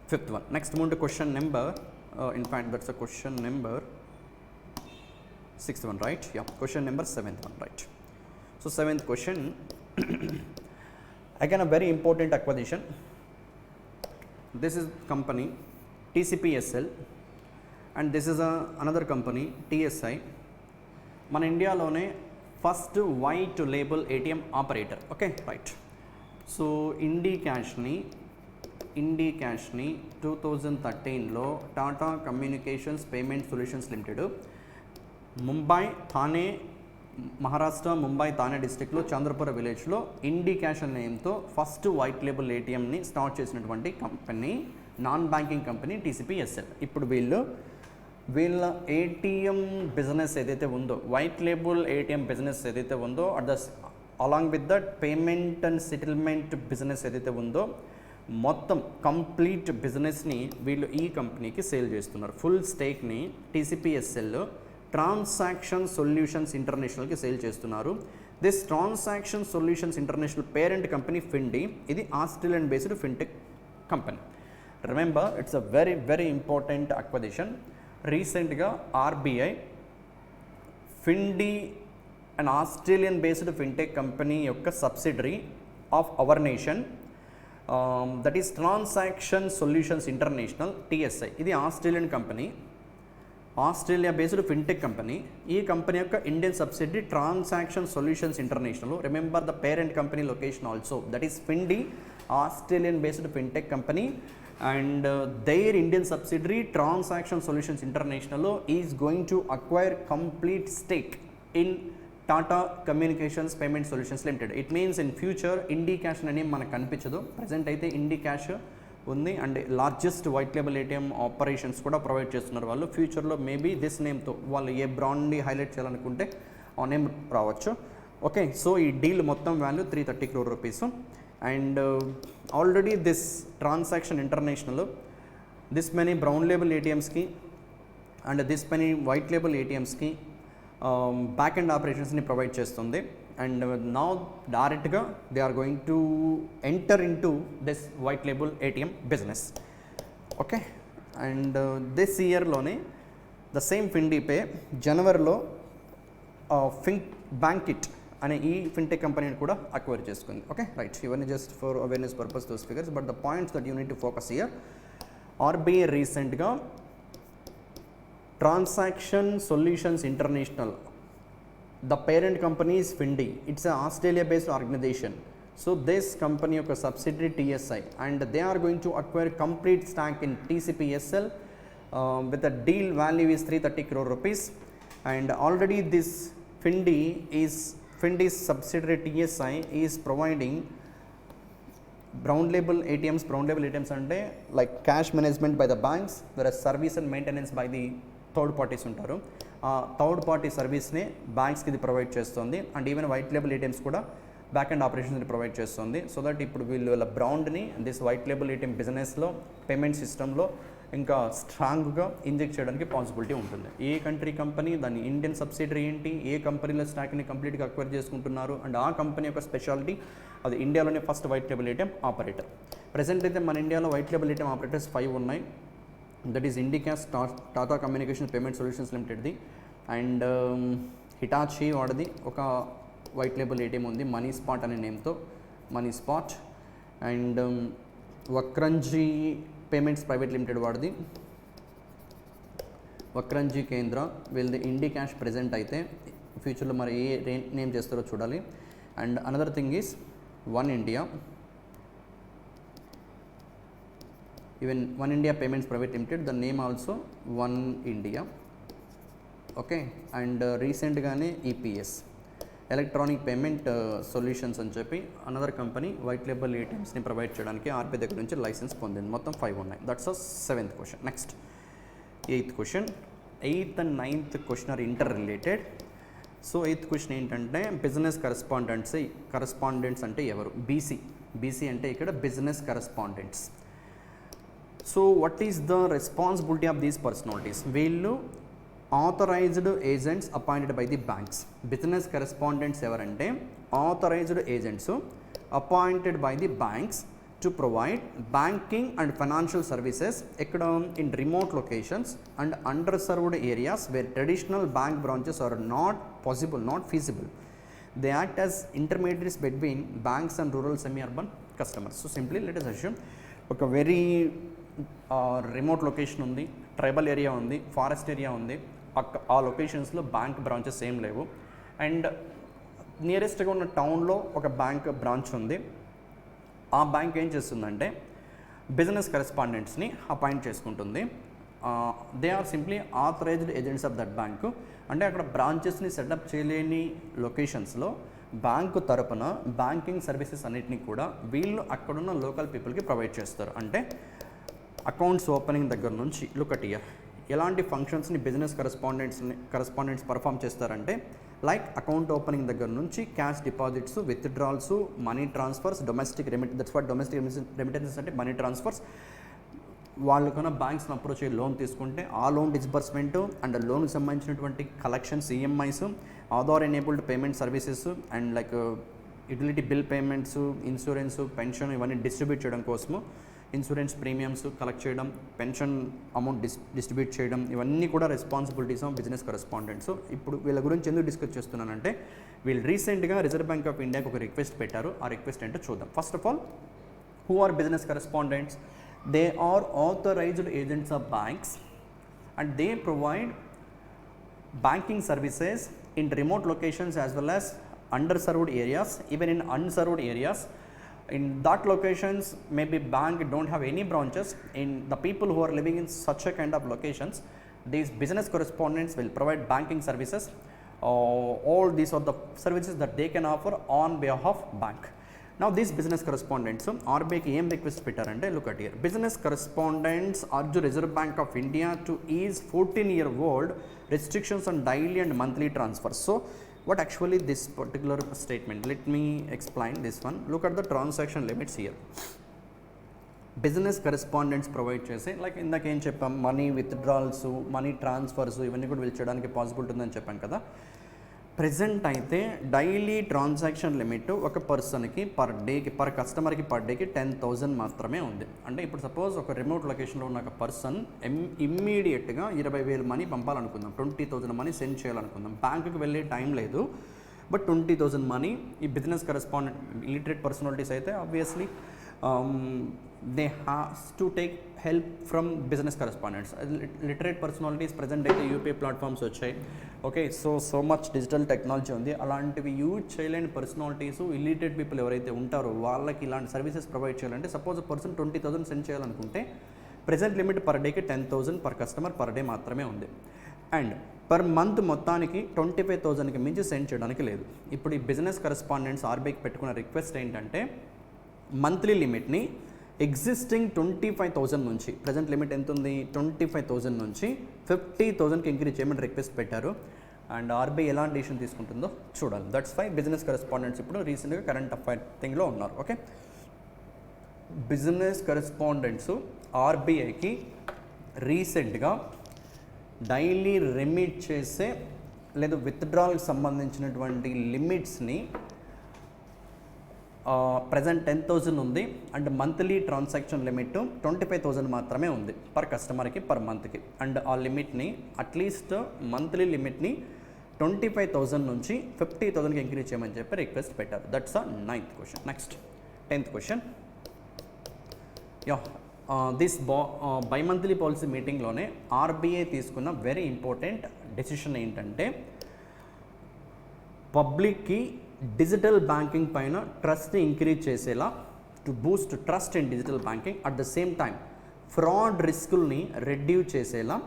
5th one. Next move to question number, in fact that's a question number 6th one, right? Yeah, question number 7th one, right? So 7th question, again a very important acquisition. This is company TCPSL, and this is another company TSI, మన ఇండియాలోనే first white label ATM operator. Okay right. So ఇండీ క్యాష్ని 2013లో Tata communications payment solutions limited Mumbai Thane Maharashtra Mumbai Thane డిస్ట్రిక్ట్లో చంద్రపుర విలేజ్లో Indicash అనే నేమ్తో first white label ATMని స్టార్ట్ చేసినటువంటి company, non banking company TCPSL. ఇప్పుడు వీళ్ళ ATM బిజినెస్ ఏదైతే ఉందో, వైట్ లేబుల్ ATM బిజినెస్ ఏదైతే ఉందో, along with that payment and settlement business ఏదైతే ఉందో, మొత్తం కంప్లీట్ బిజినెస్ని వీళ్ళు ఈ కంపెనీకి సేల్ చేస్తున్నారు. ఫుల్ స్టేక్ని TCPSL ట్రాన్సాక్షన్ సొల్యూషన్స్ ఇంటర్నేషనల్కి సేల్ చేస్తున్నారు. This transaction solutions international parent company Findi, ఇది Australian based fintech company. Remember, it's a very very important acquisition. రీసెంట్గా RBI Findi and Australian based fintech company యొక్క subsidiary of our nation, that is transaction solutions international TSI. ఇది Australian company, Australia based fintech company. ఈ company యొక్క Indian subsidiary transaction solutions international. Remember the parent company location also, that is Findi, Australian based fintech company, and their Indian subsidiary Transaction Solutions International is going to acquire complete stake in Tata Communications Payment Solutions Limited. It means in future Indie Cash అనే మనకు కనిపించదు. Present అయితే Indie Cash ఉంది and largest white label ATM operations కూడా provide చేస్తున్నారు వాళ్ళు. ఫ్యూచర్లో maybe this నేమ్తో వాళ్ళు ఏ బ్రాండ్ని హైలైట్ చేయాలనుకుంటే ఆ నేమ్ రావచ్చు. ఓకే, సో ఈ డీల్ మొత్తం value 330 crore rupees. And already this transaction international this many brown label ATMస్కి and this many white label ATMస్కి బ్యాక్ అండ్ ఆపరేషన్స్ని ప్రొవైడ్ చేస్తుంది. అండ్ నౌ డైరెక్ట్గా they are going to enter into this white label ATM business. Okay, and this ఇయర్లోనే the same Findi pay జనవరిలో Bankit అనే ఈ fintech కంపెనీని కూడా అక్వైర్ చేసుకుంది. ఓకే రైట్, ఇవన్నీ just for awareness purpose those figures, but the points that you need to focus here. RBI రీసెంట్గా transaction solutions international, the parent company is Findi, it's Australia based organisation. So this company యొక్క subsidiary TSI and they are going to acquire complete stock in TCPSL with the deal value is 330 crore rupees. And already this Findy's subsidiary TSI is providing brown label ATMs. Brown label ATMs అంటే like cash management by the banks, whereas service and maintenance by the third parties ఉంటారు. ఆ third party సర్వీస్ని బ్యాంక్స్కి ఇది provide చేస్తుంది. And even white label ATMs కూడా back and ఆపరేషన్స్ని provide చేస్తుంది. So that ఇప్పుడు వీళ్ళ బ్రాండ్ని దిస్ వైట్ లేబుల్ ATM బిజినెస్లో, పేమెంట్ సిస్టంలో ఇంకా స్ట్రాంగ్గా ఇంజెక్ట్ చేయడానికి పాసిబిలిటీ ఉంటుంది. ఏ కంట్రీ కంపెనీ, దాని ఇండియన్ సబ్సిడరీ ఏంటి, ఏ కంపెనీల స్టాక్ని కంప్లీట్గా అక్వైర్ చేసుకుంటున్నారు, అండ్ ఆ కంపెనీ యొక్క స్పెషాలిటీ, అది ఇండియాలోనే first white label ATM operator. Present అయితే మన ఇండియాలో వైట్ లేబుల్ ATM ఆపరేటర్స్ 5 ఉన్నాయి. That is Indicash, Tata communication payment solutions లిమిటెడ్ది, అండ్ హిటాచీ వాడిది ఒక వైట్ లేబుల్ ATM ఉంది, మనీ స్పాట్ అనే నేమ్తో, money spot. And Vakrangee payments private limited వాడిది, వక్రంజీ కేంద్ర, వీళ్ళది ఇండీ క్యాష్ ప్రెజెంట్ అయితే. ఫ్యూచర్లో మరి ఏ నేమ్ చేస్తారో చూడాలి. And another thing is one India, even one India payments private limited, the name also one India. Okay, and రీసెంట్గానే EPS ఎలక్ట్రానిక్ పేమెంట్ సొల్యూషన్స్ అని చెప్పి అనదర్ కంపెనీ వైట్ లేబుల్ ATMస్ని ప్రొవైడ్ చేయడానికి RBI దగ్గర నుంచి లైసెన్స్ పొందింది. మొత్తం 5 ఉన్నాయి. That's a 7th question. Next 8th question. 8th and 9th question are interrelated. So 8th question ఏంటంటే బిజినెస్ కరెస్పాండెంట్స్ అంటే ఎవరు? BC అంటే ఇక్కడ business correspondents. So what is the responsibility of these personalities? వీళ్ళు authorised agents appointed by the banks. Business correspondents ఎవరంటే authorised agents appointed by the banks to provide banking and financial services ఎక్కడ in remote locations and underserved areas where traditional bank branches are not feasible. They act as intermediaries between banks and rural semi-urban customers. So simply let us assume ఒక very remote location ఉంది, tribal area ఉంది, forest area ఉంది, ఆ లొకేషన్స్లో bank branches ఏం లేవు. And నియరెస్ట్గా ఉన్న టౌన్లో ఒక బ్యాంక్ బ్రాంచ్ ఉంది. ఆ బ్యాంక్ ఏం చేస్తుందంటే బిజినెస్ కరెస్పాండెంట్స్ని అపాయింట్ చేసుకుంటుంది. They are simply authorised agents of that bank. అంటే అక్కడ బ్రాంచెస్ని సెటప్ చేయలేని లొకేషన్స్లో బ్యాంకు తరపున బ్యాంకింగ్ సర్వీసెస్ అన్నిటినీ కూడా వీళ్ళు అక్కడున్న లోకల్ పీపుల్కి ప్రొవైడ్ చేస్తారు. అకౌంట్స్ ఓపెనింగ్ దగ్గర నుంచి లుక్ అట్ ఇయర్ ఎలాంటి ఫంక్షన్స్ని బిజినెస్ కరెస్పాండెంట్స్ పర్ఫామ్ చేస్తారంటే లైక్ అకౌంట్ ఓపెనింగ్ దగ్గర నుంచి cash deposits, withdrawals, money transfers, domestic that's what domestic remittances అంటే మనీ ట్రాన్స్ఫర్స్. వాళ్ళకున్న బ్యాంక్స్ని అప్రోచ్ అయ్యి లోన్ తీసుకుంటే ఆ లోన్ డిస్బర్స్మెంట్ అండ్ లోన్కి సంబంధించినటువంటి collections, EMIs, Aadhaar enabled payment services and like utility bill payments, insurance, pension ఇవన్నీ డిస్ట్రిబ్యూట్ చేయడం కోసము ఇన్సూరెన్స్ ప్రీమియమ్స్ కలెక్ట్ చేయడం, పెన్షన్ అమౌంట్ డిస్ట్రిబ్యూట్ చేయడం, ఇవన్నీ కూడా రెస్పాన్సిబిలిటీస్ ఆఫ్ బిజినెస్ కరెస్పాండెంట్స్. ఇప్పుడు వీళ్ళ గురించి ఎందుకు డిస్కస్ చేస్తున్నానంటే వీళ్ళు రీసెంట్గా రిజర్వ్ బ్యాంక్ ఆఫ్ ఇండియాకి ఒక రిక్వెస్ట్ పెట్టారు. ఆ రిక్వెస్ట్ ఏంటో చూద్దాం. First of all, who are business correspondents? They are authorised agents of banks and they provide banking services in remote locations as well as underserved areas, even in unserved areas. In that locations, maybe bank don't have any branches. In the people who are living in such a kind of locations, these business correspondents will provide banking services. All these are the services that they can offer on behalf of bank. Now these business correspondents, RBIకి ఏం request పెట్టారంటే look at here. Business correspondents urge Reserve Bank of India to ease 14-year-old restrictions on daily and monthly transfers. So what actually this particular statement? Let me explain this one. Look at the transaction limits here. Business correspondents provide చేసే like ఇందాక ఏం చెప్పాం, money withdrawals, money transfers ఇవన్నీ కూడా వీళ్ళు చేయడానికి possibility ఉందని చెప్పాం కదా. ప్రెజెంట్ అయితే డైలీ ట్రాన్సాక్షన్ లిమిట్ ఒక పర్సన్కి పర్ కస్టమర్కి పర్ డేకి 10,000 మాత్రమే ఉంది. అంటే ఇప్పుడు సపోజ్ ఒక రిమోట్ లొకేషన్లో ఉన్న ఒక పర్సన్ ఇమ్మీడియట్గా 20,000 మనీ పంపాలనుకుందాం, 20,000 మనీ సెండ్ చేయాలనుకుందాం. బ్యాంకుకి వెళ్ళే టైం లేదు, బట్ 20,000 మనీ ఈ బిజినెస్ కరెస్పాండెంట్ లిటరేట్ పర్సనాలిటీస్ అయితే obviously they has to take help from business correspondents. Literate personalities present అయితే యూపీఐ ప్లాట్ఫామ్స్ వచ్చాయి. Okay, so much digital technology ఉంది. అలాంటివి యూజ్ చేయలేని పర్సనాలిటీస్, ఇల్లిటరేట్ పీపుల్ ఎవరైతే ఉంటారో వాళ్ళకి ఇలాంటి సర్వీసెస్ ప్రొవైడ్ చేయాలంటే సపోజ్ పర్సన్ 20,000 సెండ్ చేయాలనుకుంటే ప్రెజెంట్ లిమిట్ పర్ డేకి 10,000 పర్ కస్టమర్ పర్ డే మాత్రమే ఉంది. అండ్ పర్ మంత్ మొత్తానికి 25,000కి మించి సెండ్ చేయడానికి లేదు. ఇప్పుడు ఈ బిజినెస్ కరెస్పాండెంట్స్ ఆర్బీఐకి పెట్టుకున్న రిక్వెస్ట్ ఏంటంటే మంత్లీ లిమిట్ని ఎగ్జిస్టింగ్ 25,000 నుంచి, ప్రజెంట్ లిమిట్ ఎంత ఉంది 25,000 నుంచి 50,000కి ఇంక్రీజ్ చేయమని రిక్వెస్ట్ పెట్టారు. అండ్ ఆర్బీఐ ఎలాంటి డిసిషన్ తీసుకుంటుందో చూడాలి. దట్స్ వై బిజినెస్ కరెస్పాండెంట్స్ ఇప్పుడు రీసెంట్గా కరెంట్ అఫైర్ థింగ్లో ఉన్నారు. ఓకే, బిజినెస్ కరెస్పాండెంట్స్ ఆర్బీఐకి రీసెంట్గా డైలీ రెమిట్ చేసే లేదా విత్డ్రాల్కి సంబంధించినటువంటి లిమిట్స్ని ప్రజెంట్ 10,000 ఉంది అండ్ మంత్లీ ట్రాన్సాక్షన్ లిమిట్ 25,000 మాత్రమే ఉంది పర్ కస్టమర్కి పర్ మంత్కి. అండ్ ఆ లిమిట్ని అట్లీస్ట్ మంత్లీ లిమిట్ని 25,000 నుంచి 50,000కి ఇంక్రీజ్ చేయమని చెప్పి రిక్వెస్ట్ పెట్టారు. That's a 9th question. Next 10th question. This bimonthly policy మీటింగ్లోనే ఆర్బీఐ తీసుకున్న వెరీ ఇంపార్టెంట్ డెసిషన్ ఏంటంటే పబ్లిక్కి డిజిటల్ బ్యాంకింగ్ పైన ట్రస్ట్ని ఇంక్రీజ్ చేసేలా, to boost trust in digital banking, at the same time fraud రిస్కుల్ని రెడ్యూస్ చేసేలా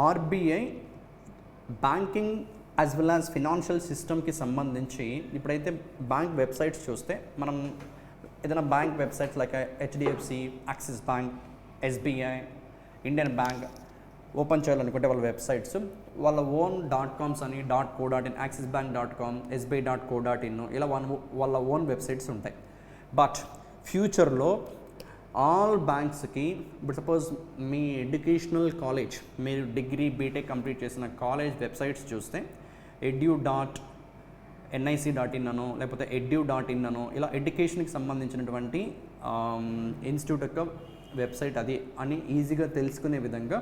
RBI banking as well as financial సిస్టమ్కి సంబంధించి ఇప్పుడైతే బ్యాంక్ వెబ్సైట్స్ చూస్తే మనం ఏదైనా bank websites like HDFC, Axis bank, SBI, Indian bank open చేయాలనుకుంటే వాళ్ళ వెబ్సైట్స్ వాళ్ళ ఓన్ .coms అని .co.in, axis bank .com, sbi.co.in ఇలా వాళ్ళ ఓన్ వెబ్సైట్స్ ఉంటాయి. బట్ ఫ్యూచర్లో ఆల్ బ్యాంక్స్కి ఇప్పుడు సపోజ్ మీ ఎడ్యుకేషనల్ కాలేజ్, మీరు డిగ్రీ బీటెక్ కంప్లీట్ చేసిన కాలేజ్ వెబ్సైట్స్ చూస్తే edu.nic.in అనో లేకపోతే edu.in అనో ఇలా ఎడ్యుకేషన్కి సంబంధించినటువంటి ఇన్స్టిట్యూట్ యొక్క వెబ్సైట్ అది అని ఈజీగా తెలుసుకునే విధంగా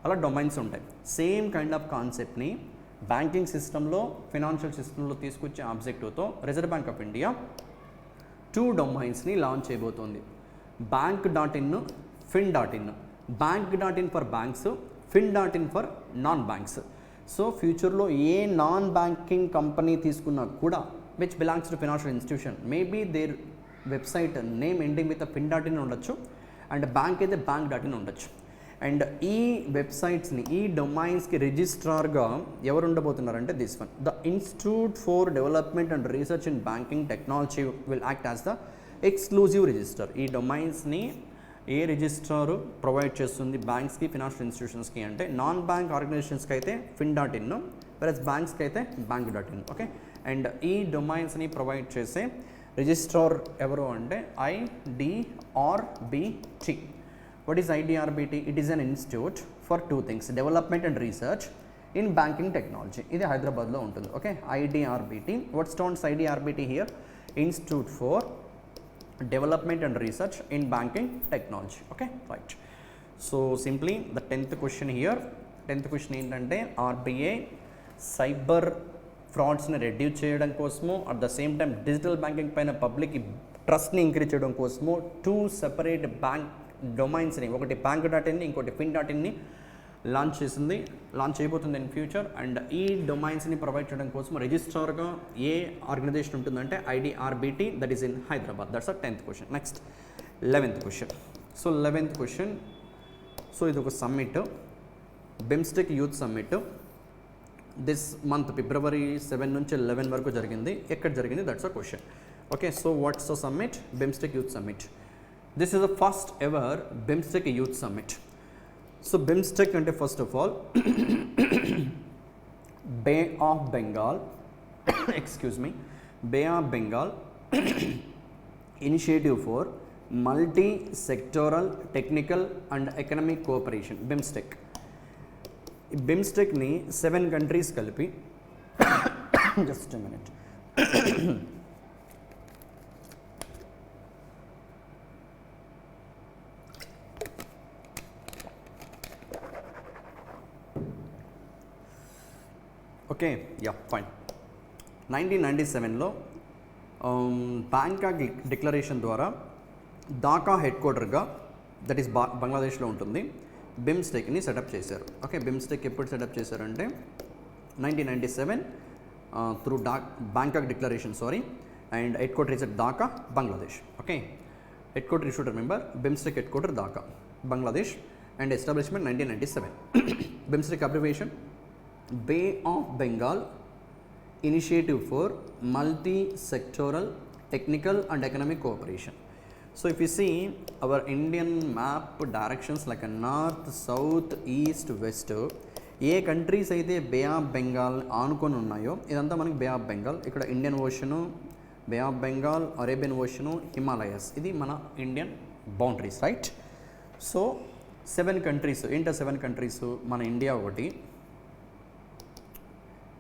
అలా డొమైన్స్ ఉంటాయి. సేమ్ కైండ్ ఆఫ్ కాన్సెప్ట్ని బ్యాంకింగ్ సిస్టంలో, ఫినాన్షియల్ సిస్టంలో తీసుకొచ్చే ఆబ్జెక్టివ్తో రిజర్వ్ బ్యాంక్ ఆఫ్ ఇండియా 2 డొమైన్స్ని లాంచ్ చేయబోతోంది. bank.in, fin.in, bank.in for banks, fin.in for non banks. So ఫ్యూచర్లో ఏ నాన్ బ్యాంకింగ్ కంపెనీ తీసుకున్నా కూడా which belongs to financial institution maybe their website name ending with fin.in ఉండొచ్చు, అండ్ బ్యాంక్ అయితే bank.in ఉండొచ్చు. And ఈ వెబ్సైట్స్ని, ఈ డొమైన్స్కి రిజిస్ట్రార్గా ఎవరు ఉండబోతున్నారంటే this one, the institute for development and research in banking technology will act as the exclusive register. ఈ డొమైన్స్ని ఏ రిజిస్ట్రార్ ప్రొవైడ్ చేస్తుంది బ్యాంక్స్కి, ఫినాన్షియల్ ఇన్స్టిట్యూషన్స్కి అంటే నాన్ బ్యాంక్ ఆర్గనైజేషన్స్కి అయితే fin.in, వెరస్ బ్యాంక్స్కి అయితే bank.in. ఓకే, అండ్ ఈ డొమైన్స్ని ప్రొవైడ్ చేసే రిజిస్ట్రార్ ఎవరు అంటే IDRBT. What is IDRBT? It is an institute for two things, development and research in banking technology. ఇది హైదరాబాద్లో ఉంటుంది. Okay, IDRBT. What stands IDRBT here? Institute for Development and Research in Banking Technology. Okay, right. So simply the 10th question here. 10th question ఏంటంటే RBI cyber ఫ్రాడ్స్ని reduce చేయడం కోసము, at the same time digital banking పైన public ట్రస్ట్ని increase చేయడం కోసము 2 separate bank డొమైన్స్ని, ఒకటి bank.in, ఇంకోటి fin.in launch చేయబోతుంది ఇన్ ఫ్యూచర్. అండ్ ఈ డొమైన్స్ని ప్రొవైడ్ చేయడం కోసం రిజిస్ట్రార్గా ఏ ఆర్గనైజేషన్ ఉంటుందంటే IDRBT, that is in Hyderabad. That's the 10th question. Next 11th question. So 11th question, so ఇది ఒక summit, BIMSTEC youth summit. This month February 7 నుంచి 11 వరకు జరిగింది. ఎక్కడ జరిగింది? That's a question. Okay, so what's the summit? BIMSTEC youth summit. This is the first ever BIMSTEC Youth Summit. So BIMSTEC ante first of all Bay of Bengal excuse me, Bay of Bengal Initiative for Multi-Sectoral Technical and Economic Cooperation, BIMSTEC. BIMSTEC ni 7 countries కలిపి just a minute okay, yeah fine. 1997లో Bangkok declaration ద్వారా ఢాకా హెడ్ క్వార్టర్గా, that is బంగ్లాదేశ్లో ఉంటుంది, BIMSTECని set up చేశారు. Okay, BIMSTEC ఎప్పుడు సెటప్ చేశారంటే 1997 through Bangkok declaration, and headquarter is at Dhaka, Bangladesh. Okay, headquarter you should remember, BIMSTEC head quarter Dhaka, Bangladesh, and establishment 1997. BIMSTEC abbreviation Bay of Bengal Initiative for Multi-Sectoral Technical and Economic Cooperation. So if you see our Indian map directions like a north, south, east, west, A countries అయితే బే of Bengal ఆనుకొని ఉన్నాయో ఇదంతా మనకి బే of Bengal. ఇక్కడ Indian ocean, bay of Bengal, Arabian ocean, Himalayas, ఇది మన Indian boundaries, right? So 7 countries. ఏంటో 7 countries? మన ఇండియా ఒకటి,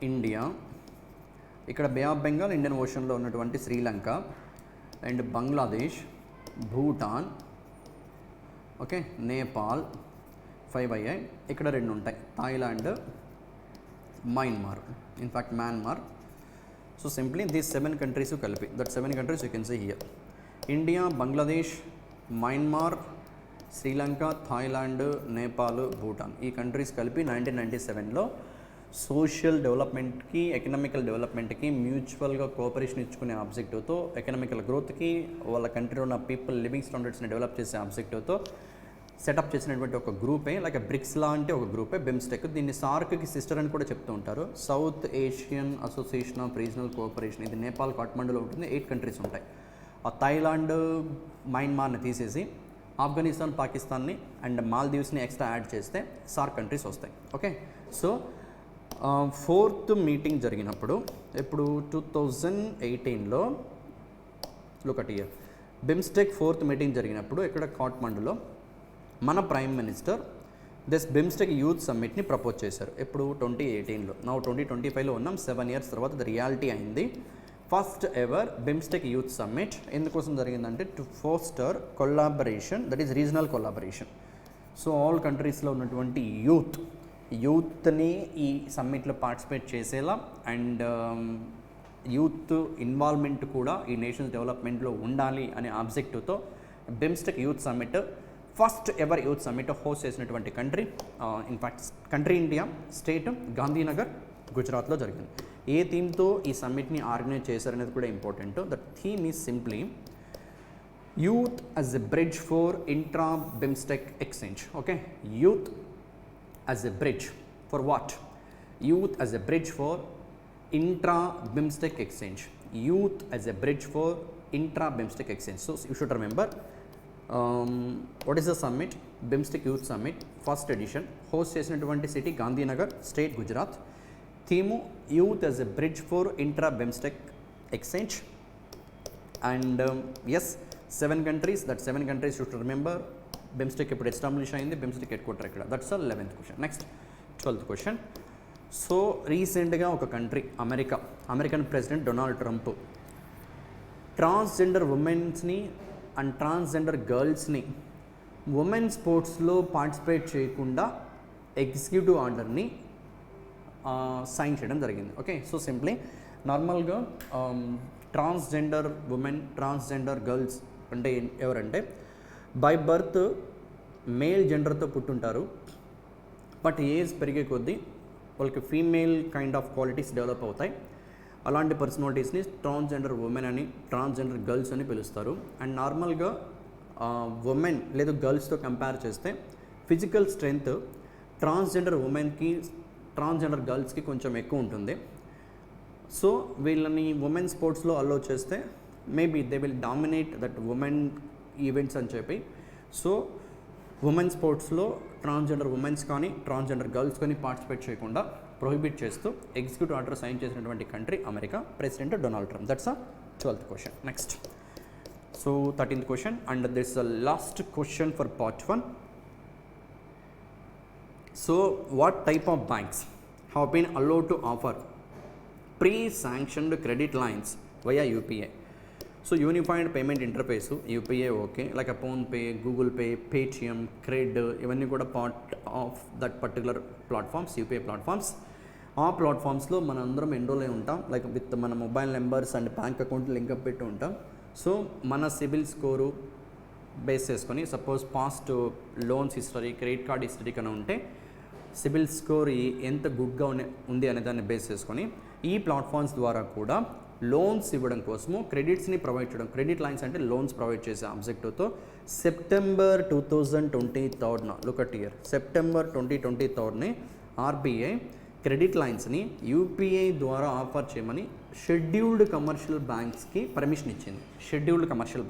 ఇండియా, ఇక్కడ బే ఆఫ్ బెంగాల్, ఇండియన్ ఓషన్లో ఉన్నటువంటి శ్రీలంక, అండ్ బంగ్లాదేశ్, భూటాన్, ఓకే, నేపాల్, 5 అయ్యాయి. ఇక్కడ 2 ఉంటాయి, Thailand, Myanmar, in fact Myanmar. So simply these 7 countries కలిపి, that 7 countries you can see here, India, Bangladesh, Myanmar, Sri Lanka, Thailand, Nepal, Bhutan, ఈ కంట్రీస్ కలిపి 1997లో సోషల్ డెవలప్మెంట్కి, ఎకనామికల్ డెవలప్మెంట్కి మ్యూచువల్గా కోఆపరేషన్ ఇచ్చుకునే ఆబ్జెక్టివ్తో, ఎకనామికల్ గ్రోత్కి, వాళ్ళ కంట్రీలో ఉన్న పీపుల్ లివింగ్ స్టాండర్డ్స్ని డెవలప్ చేసే ఆబ్జెక్టివ్తో సెటప్ చేసినటువంటి ఒక గ్రూపే, లైక్ బ్రిక్స్ లాంటి ఒక గ్రూపే BIMSTEC. దీన్ని సార్క్కి సిస్టర్ అని కూడా చెప్తూ ఉంటారు, south Asian association of regional cooperation. ఇది నేపాల్ కాఠ్మండూలో ఉంటుంది. 8 కంట్రీస్ ఉంటాయి. ఆ థాయిలాండ్, మయన్మార్ని తీసేసి ఆఫ్ఘనిస్తాన్, పాకిస్తాన్ని అండ్ మాల్దీవ్స్ని ఎక్స్ట్రా యాడ్ చేస్తే సార్క్ కంట్రీస్ వస్తాయి. ఓకే, సో 4th మీటింగ్ జరిగినప్పుడు, ఇప్పుడు 2018లో, look at here, BIMSTEC 4th meeting జరిగినప్పుడు ఇక్కడ కాఠ్మండూలో మన prime minister this BIMSTEC youth సమ్మిట్ని ప్రపోజ్ చేశారు. ఎప్పుడు? 2018లో. నౌ 2025లో ఉన్నాం, 7 years తర్వాత అది రియాలిటీ అయింది. First ever BIMSTEC youth summit ఎందుకోసం జరిగిందంటే to foster collaboration, that is regional collaboration. So all కంట్రీస్లో ఉన్నటువంటి యూత్ని ఈ సమ్మిట్లో పార్టిసిపేట్ చేసేలా అండ్ యూత్ ఇన్వాల్వ్మెంట్ కూడా ఈ నేషన్స్ డెవలప్మెంట్లో ఉండాలి అనే ఆబ్జెక్టివ్తో BIMSTEC youth summit first ever youth summit host చేసినటువంటి country, in fact country India, state Gandhinagar, గుజరాత్లో జరిగింది. ఏ థీమ్తో ఈ సమ్మిట్ని ఆర్గనైజ్ చేశారనేది కూడా important. The theme is simply youth as a bridge for intra BIMSTEC exchange. Okay, youth as a bridge for what? Youth as a bridge for intra BIMSTEC exchange. Youth as a bridge for intra BIMSTEC exchange. So you should remember what is the summit? BIMSTEC youth summit first edition. Host చేసినటువంటి city Gandhinagar, state Gujarat. Theme youth as a bridge for intra BIMSTEC exchange. And yes, 7 countries, that 7 countries you should remember. BIMSTEC ఇప్పుడు establish అయింది, BIMSTEC head quarter ఇక్కడ. That's the 11th question. Next 12th question. So రీసెంట్గా ఒక country American president Donald Trump transgender ఉమెన్స్ని and transgender గర్ల్స్ని women స్పోర్ట్స్లో participate చేయకుండా executive ఆర్డర్ని సైన్ చేయడం జరిగింది. ఓకే, సో సింప్లీ నార్మల్గా ట్రాన్స్జెండర్ ఉమెన్, ట్రాన్స్జెండర్ గర్ల్స్ అంటే ఎవరంటే బై బర్త్ మేల్ జెండర్తో పుట్టుంటారు, బట్ ఏజ్ పెరిగే కొద్దీ వాళ్ళకి female kind of qualities develop అవుతాయి. అలాంటి పర్సనాలిటీస్ని ట్రాన్స్జెండర్ ఉమెన్ అని, ట్రాన్స్జెండర్ గర్ల్స్ అని పిలుస్తారు. అండ్ నార్మల్గా ఉమెన్ లేదా గర్ల్స్తో కంపేర్ చేస్తే ఫిజికల్ స్ట్రెంగ్త్ ట్రాన్స్జెండర్ ఉమెన్కి, ట్రాన్స్జెండర్ గర్ల్స్కి కొంచెం ఎక్కువ ఉంటుంది. సో వీళ్ళని ఉమెన్ స్పోర్ట్స్లో అలో చేస్తే maybe they will dominate that women events అని చెప్పి, సో ఉమెన్ స్పోర్ట్స్లో ట్రాన్స్జెండర్ ఉమెన్స్ కానీ ట్రాన్స్జెండర్ గర్ల్స్ కానీ పార్టిసిపేట్ చేయకుండా ప్రొహిబిట్ చేస్తూ ఎగ్జిక్యూటివ్ ఆర్డర్ సైన్ చేసినటువంటి country America, president Donald Trump. That's a 12th question. Next, so 13th question and this the last question for part 1. So what type of banks have been allowed to offer pre-sanctioned credit lines via UPI? So unified payment interface UPI, okay, like a PhonePe, Google Pay, Paytm, Cred, ఇవన్నీ కూడా part of that particular platforms, UPI platforms. ఆ ప్లాట్ఫామ్స్లో మన అందరం enrol అయి ఉంటాం, like with మన mobile numbers and bank account link up పెట్టి ఉంటాం. సో మన సిబిల్ స్కోరు బేస్ చేసుకొని, suppose past loans history, credit card history కన్నా ఉంటే సిబిల్ స్కోర్ ఎంత గుడ్గా ఉంది అనే దాన్ని బేస్ చేసుకొని ఈ ప్లాట్ఫామ్స్ ద్వారా కూడా లోన్స్ ఇవ్వడం కోసము క్రెడిట్స్ని ప్రొవైడ్ చేయడం, క్రెడిట్ లైన్స్ అంటే లోన్స్ ప్రొవైడ్ చేసే ఆబ్జెక్టివ్తో September 2023 look at year, September 2023 RBI credit లైన్స్ని యూపీఐ ద్వారా ఆఫర్ చేయమని షెడ్యూల్డ్ కమర్షియల్ బ్యాంక్స్కి పర్మిషన్ ఇచ్చింది. షెడ్యూల్డ్ కమర్షియల్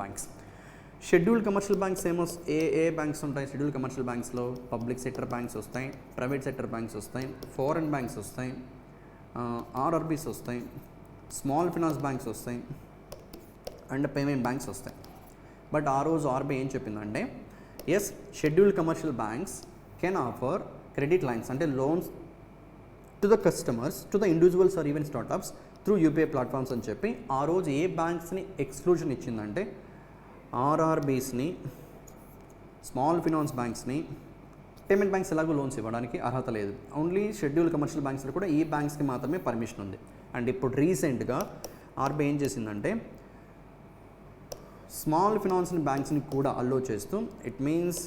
బ్యాంక్స్ ఏ బ్యాంక్స్ ఉంటాయి? షెడ్యూల్ కమర్షియల్ బ్యాంక్స్లో పబ్లిక్ సెక్టర్ బ్యాంక్స్ వస్తాయి, ప్రైవేట్ సెక్టర్ బ్యాంక్స్ వస్తాయి, ఫారెన్ బ్యాంక్స్ వస్తాయి, ఆర్ఆర్బీస్ వస్తాయి, స్మాల్ ఫినాన్స్ బ్యాంక్స్ వస్తాయి అండ్ పేమెంట్ బ్యాంక్స్ వస్తాయి. బట్ ఆ రోజు ఆర్బీఐ ఏం చెప్పిందంటే, yes, scheduled commercial banks can offer credit lines అంటే loans to the customers, to the individuals or even startups through UPI platforms అని చెప్పి ఆ రోజు ఏ బ్యాంక్స్ని ఎక్స్క్లూజన్ ఇచ్చిందంటే ఆర్ఆర్బీస్ని, స్మాల్ ఫినాన్స్ బ్యాంక్స్ని. పేమెంట్ బ్యాంక్స్ ఎలాగో లోన్స్ ఇవ్వడానికి అర్హత లేదు, ఓన్లీ షెడ్యూల్ కమర్షియల్ బ్యాంక్స్లో కూడా ఈ బ్యాంక్స్కి మాత్రమే పర్మిషన్ ఉంది. అండ్ ఇప్పుడు రీసెంట్గా ఆర్బీఐ ఏం చేసిందంటే స్మాల్ ఫినాన్స్ బ్యాంక్స్ని కూడా అలో చేస్తూ, it means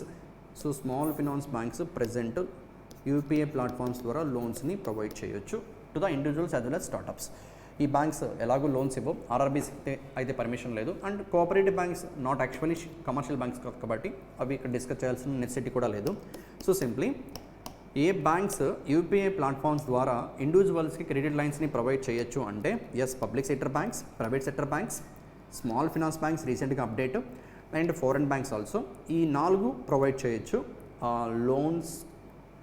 so small finance banks present UPI platforms ద్వారా లోన్స్ని ప్రొవైడ్ చేయొచ్చు to the individuals as well as startups. ఈ బ్యాంక్స్ ఎలాగో లోన్స్ ఇవ్వవు, ఆర్ఆర్బీస్ అయితే పర్మిషన్ లేదు. And cooperative banks not actually commercial banks కాబట్టి అవి ఇక్కడ డిస్కస్ చేయాల్సిన నెసెసిటీ కూడా లేదు. సో సింప్లీ ఏ బ్యాంక్స్ యూపీఐ ప్లాట్ఫామ్స్ ద్వారా ఇండివిజువల్స్కి క్రెడిట్ లైన్స్ని ప్రొవైడ్ చేయొచ్చు అంటే, yes, public sector banks, private sector banks, small finance banks రీసెంట్గా update, and foreign banks also. ఈ 4 ప్రొవైడ్ చేయొచ్చు loans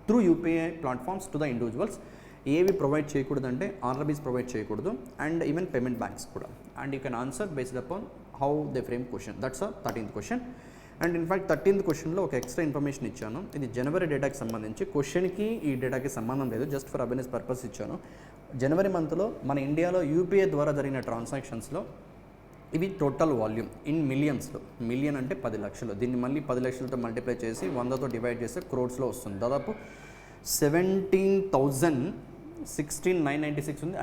through UPI platforms to the individuals. ఏవి ప్రొవైడ్ చేయకూడదంటే ఆర్ఆర్బీస్ ప్రొవైడ్ చేయకూడదు అండ్ ఈవెన్ పేమెంట్ బ్యాంక్స్ కూడా. And you can answer based upon how they frame question. That's a 13th question. And in fact 13th క్వశ్చన్లో ఒక extra information ఇచ్చాను. ఇది జనవరి డేటాకి సంబంధించి, క్వశ్చన్కి ఈ డేటాకి సంబంధం లేదు, జస్ట్ ఫర్ అవేర్నెస్ పర్పస్ ఇచ్చాను. జనవరి మంత్లో మన ఇండియాలో యూపీఐ ద్వారా జరిగిన ట్రాన్సాక్షన్స్లో ఇవి టోటల్ వాల్యూమ్ ఇన్ మిలియన్స్లో, మిలియన్ అంటే 10 లక్షలు, దీన్ని మళ్ళీ 10 లక్షలతో మల్టిప్లై చేసి 100తో డివైడ్ చేస్తే క్రోడ్స్లో వస్తుంది. దాదాపు 17,996 ఉంది.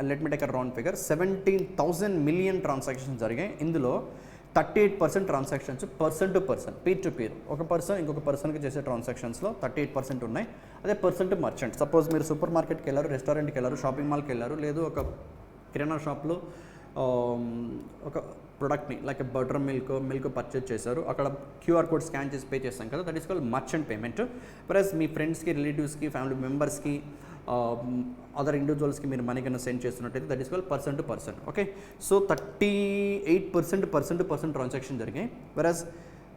Let me take a round figure. 17,000 million transactions జరిగాయి. ఇందులో 38% transactions person to person, peer to peer, ఒక పర్సన్ ఇంకొక పర్సన్కి చేసే ట్రాన్సాక్షన్స్లో 38% ఉన్నాయి. అదే పర్సన్ టు మర్చెంట్, సపోజ్ మీరు సూపర్ మార్కెట్కి వెళ్ళారు, రెస్టారెంట్కి వెళ్ళారు, షాపింగ్ మాల్కి వెళ్ళారు, లేదు ఒక కిరాణా షాప్లో ఒక ప్రొడక్ట్ని లైక్ బటర్ మిల్క్ పర్చేజ్ చేశారు, అక్కడ క్యూఆర్ కోడ్ స్కాన్ చేసి పే చేస్తాం కదా, that is called merchant payment. Plus మీ ఫ్రెండ్స్కి, రిలేటివ్స్కి, ఫ్యామిలీ మెంబర్స్కి, అదర్ ఇండివిజువల్స్కి మీరు మనీ కన్నా సెండ్ చేస్తున్నట్టయితే that is called person to person. Okay, so 38% person to person transaction జరిగాయి. వెరాజ్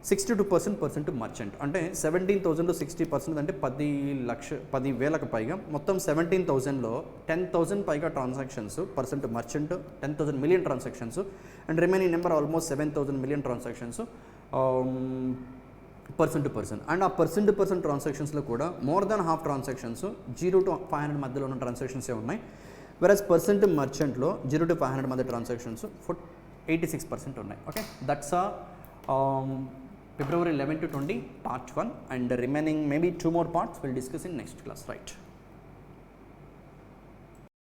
62% పర్సన్ టు మర్చెంట్, అంటే 17,000 60% అంటే 10,000కు పైగా, మొత్తం 17,000లో 10,000 పైగా transactions person to merchant, 10,000 million transactions, and remaining number almost 7,000 million transactions person to person. And ఆ person to person ట్రాన్సాక్షన్స్లో కూడా more than half transactions 0 to 500 మధ్యలో ఉన్న ట్రాన్సాక్షన్సే ఉన్నాయి. వెరాజ్ పర్సన్ టు మర్చెంట్లో 0 to 500 మధ్య ట్రాన్సాక్షన్స్ 86% ఉన్నాయి. Okay, that's February 11 to 20 part 1, and the remaining maybe 2 more parts we'll discuss in next class, right?